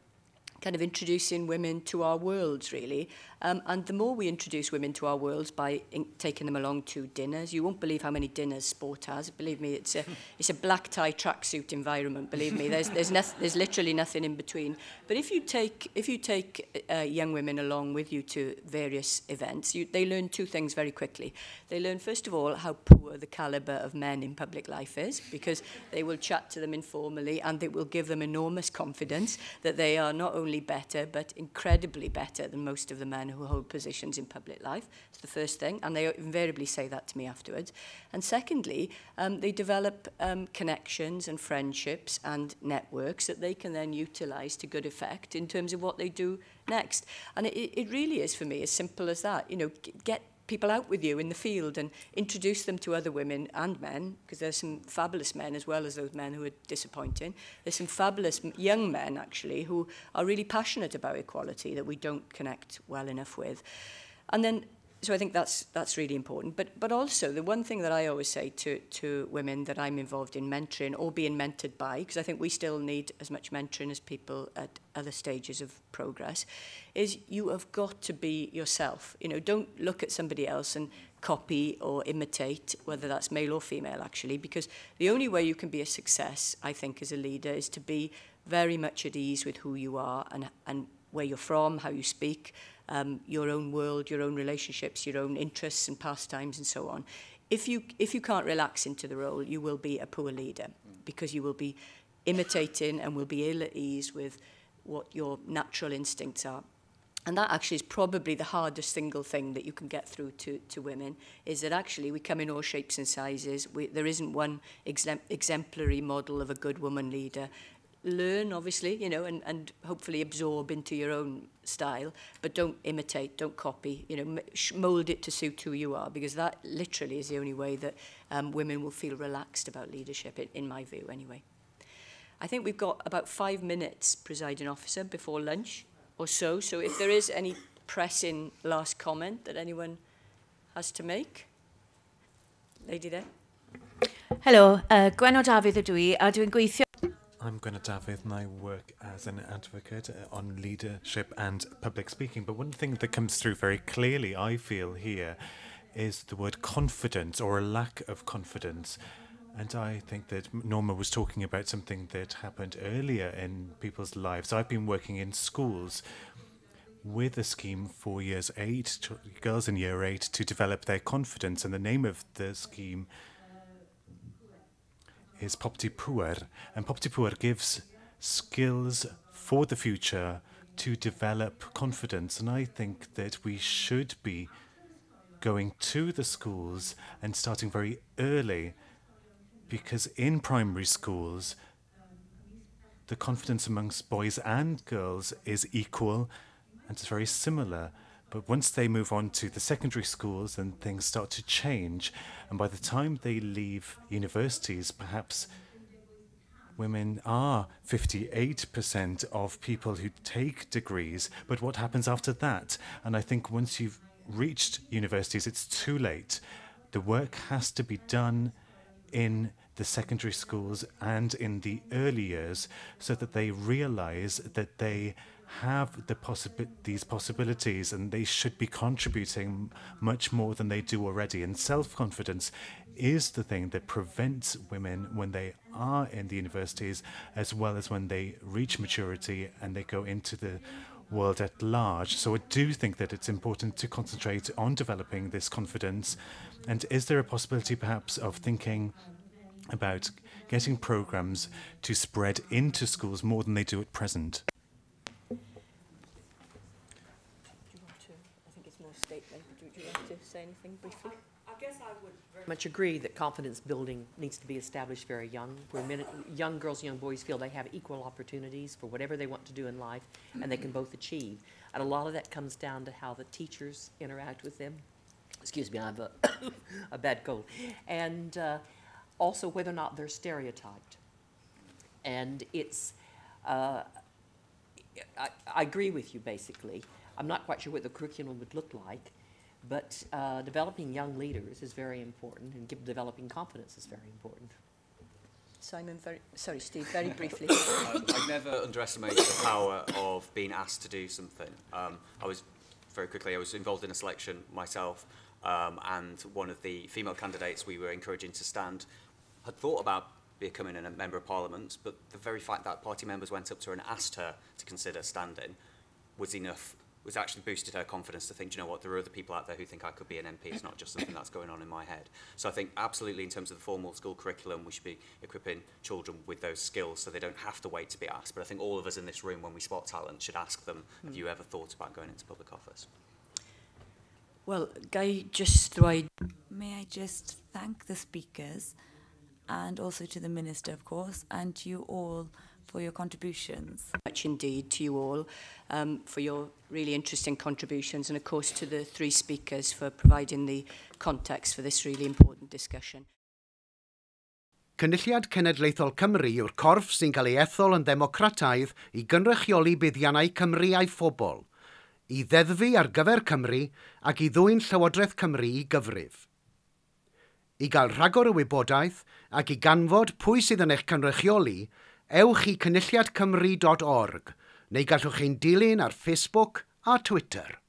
introducing women to our worlds, really. And the more we introduce women to our worlds by taking them along to dinners, you won't believe how many dinners sport has. Believe me, it's a black tie tracksuit environment. Believe me, there's literally nothing in between. But if you take young women along with you to various events, they learn 2 things very quickly. They learn, first of all, how poor the calibre of men in public life is, because they will chat to them informally, and it will give them enormous confidence that they are not only only better, but incredibly better than most of the men who hold positions in public life. It's the first thing, and they invariably say that to me afterwards. And secondly, they develop connections and friendships and networks that they can then utilize to good effect in terms of what they do next. And it really is, for me, as simple as that. You know, get people out with you in the field and introduce them to other women and men, because there's some fabulous men as well as those men who are disappointing. There's some fabulous young men, actually, who are really passionate about equality that we don't connect well enough with. And then, so I think that's really important. But also, the one thing that I always say to women that I'm involved in mentoring or being mentored by, because I think we still need as much mentoring as people at other stages of progress, is you have got to be yourself. You know, don't look at somebody else and copy or imitate, whether that's male or female, actually, because the only way you can be a success, I think, as a leader is to be very much at ease with who you are and where you're from, how you speak, your own world, your own relationships, your own interests and pastimes and so on. If you can't relax into the role, you will be a poor leader, because you will be imitating and will be ill at ease with what your natural instincts are. And that actually is probably the hardest single thing that you can get through to women, is that actually we come in all shapes and sizes. There isn't one exemplary model of a good woman leader. Learn, obviously, you know, and hopefully absorb into your own style, but don't imitate, don't copy, you know, mould it to suit who you are, because that literally is the only way that women will feel relaxed about leadership, in my view, anyway. I think we've got about 5 minutes, Presiding Officer, before lunch or so. So if there is any pressing last comment that anyone has to make. Lady there. Helo, Gwenno Dafydd ydw I, a dwi'n gweithio... I'm Gwenno Dafydd and I work as an advocate on leadership and public speaking. But one thing that comes through very clearly, I feel here, is the word confidence, or a lack of confidence. And I think that Norma was talking about something that happened earlier in people's lives. I've been working in schools with a scheme for years 8, girls in year 8, to develop their confidence. And the name of the scheme is Popty Pŵer. And Popty Pŵer gives skills for the future to develop confidence. And I think that we should be going to the schools and starting very early, because in primary schools, the confidence amongst boys and girls is equal and it's very similar. But once they move on to the secondary schools, then things start to change. And by the time they leave universities, perhaps women are 58% of people who take degrees. But what happens after that? And I think once you've reached universities, it's too late. The work has to be done in the secondary schools and in the early years, so that they realize that they have these possibilities and they should be contributing much more than they do already. And self-confidence is the thing that prevents women when they are in the universities, as well as when they reach maturity and they go into the world at large. So I do think that it's important to concentrate on developing this confidence. And is there a possibility perhaps of thinking about getting programs to spread into schools more than they do at present? Do you want to, I think it's more statement, do you want to say anything briefly? I guess I would very much agree that confidence building needs to be established very young, where young girls and young boys feel they have equal opportunities for whatever they want to do in life, and they can both achieve. And a lot of that comes down to how the teachers interact with them. Excuse me, I have a bad cold. And also whether or not they're stereotyped. And it's, I agree with you, basically. I'm not quite sure what the curriculum would look like, but developing young leaders is very important, and developing confidence is very important. Simon, sorry, Steve, very briefly. I've never underestimated the power of being asked to do something. I was involved in a selection myself, and one of the female candidates we were encouraging to stand had thought about becoming a member of Parliament, but the very fact that party members went up to her and asked her to consider standing was enough was actually boosted her confidence to think, you know what, there are other people out there who think I could be an MP. It's not just something that's going on in my head. So I think absolutely in terms of the formal school curriculum, we should be equipping children with those skills so they don't have to wait to be asked. But I think all of us in this room, when we spot talent, should ask them, have you ever thought about going into public office? Well, Guy, just throw. May I just thank the speakers and also to the Minister, of course, and to you all for your contributions. Much indeed to you all for your really interesting contributions, and of course to the three speakers for providing the context for this really important discussion. Cynulliad Cenedlaethol Cymru yw'r corff sy'n cael ei ethol yn ddemocrataidd i gynrychioli buddiannau Cymru a'i phobl, i ddeddfu ar gyfer Cymru ac i ddwyn Llywodraeth Cymru i gyfrif. I gael rhagor y wybodaeth ac i ganfod pwy sydd yn eich cynrychioli, ewch i cynulliadcymru.org neu gallwch chi'n dilyn ar Facebook a Twitter.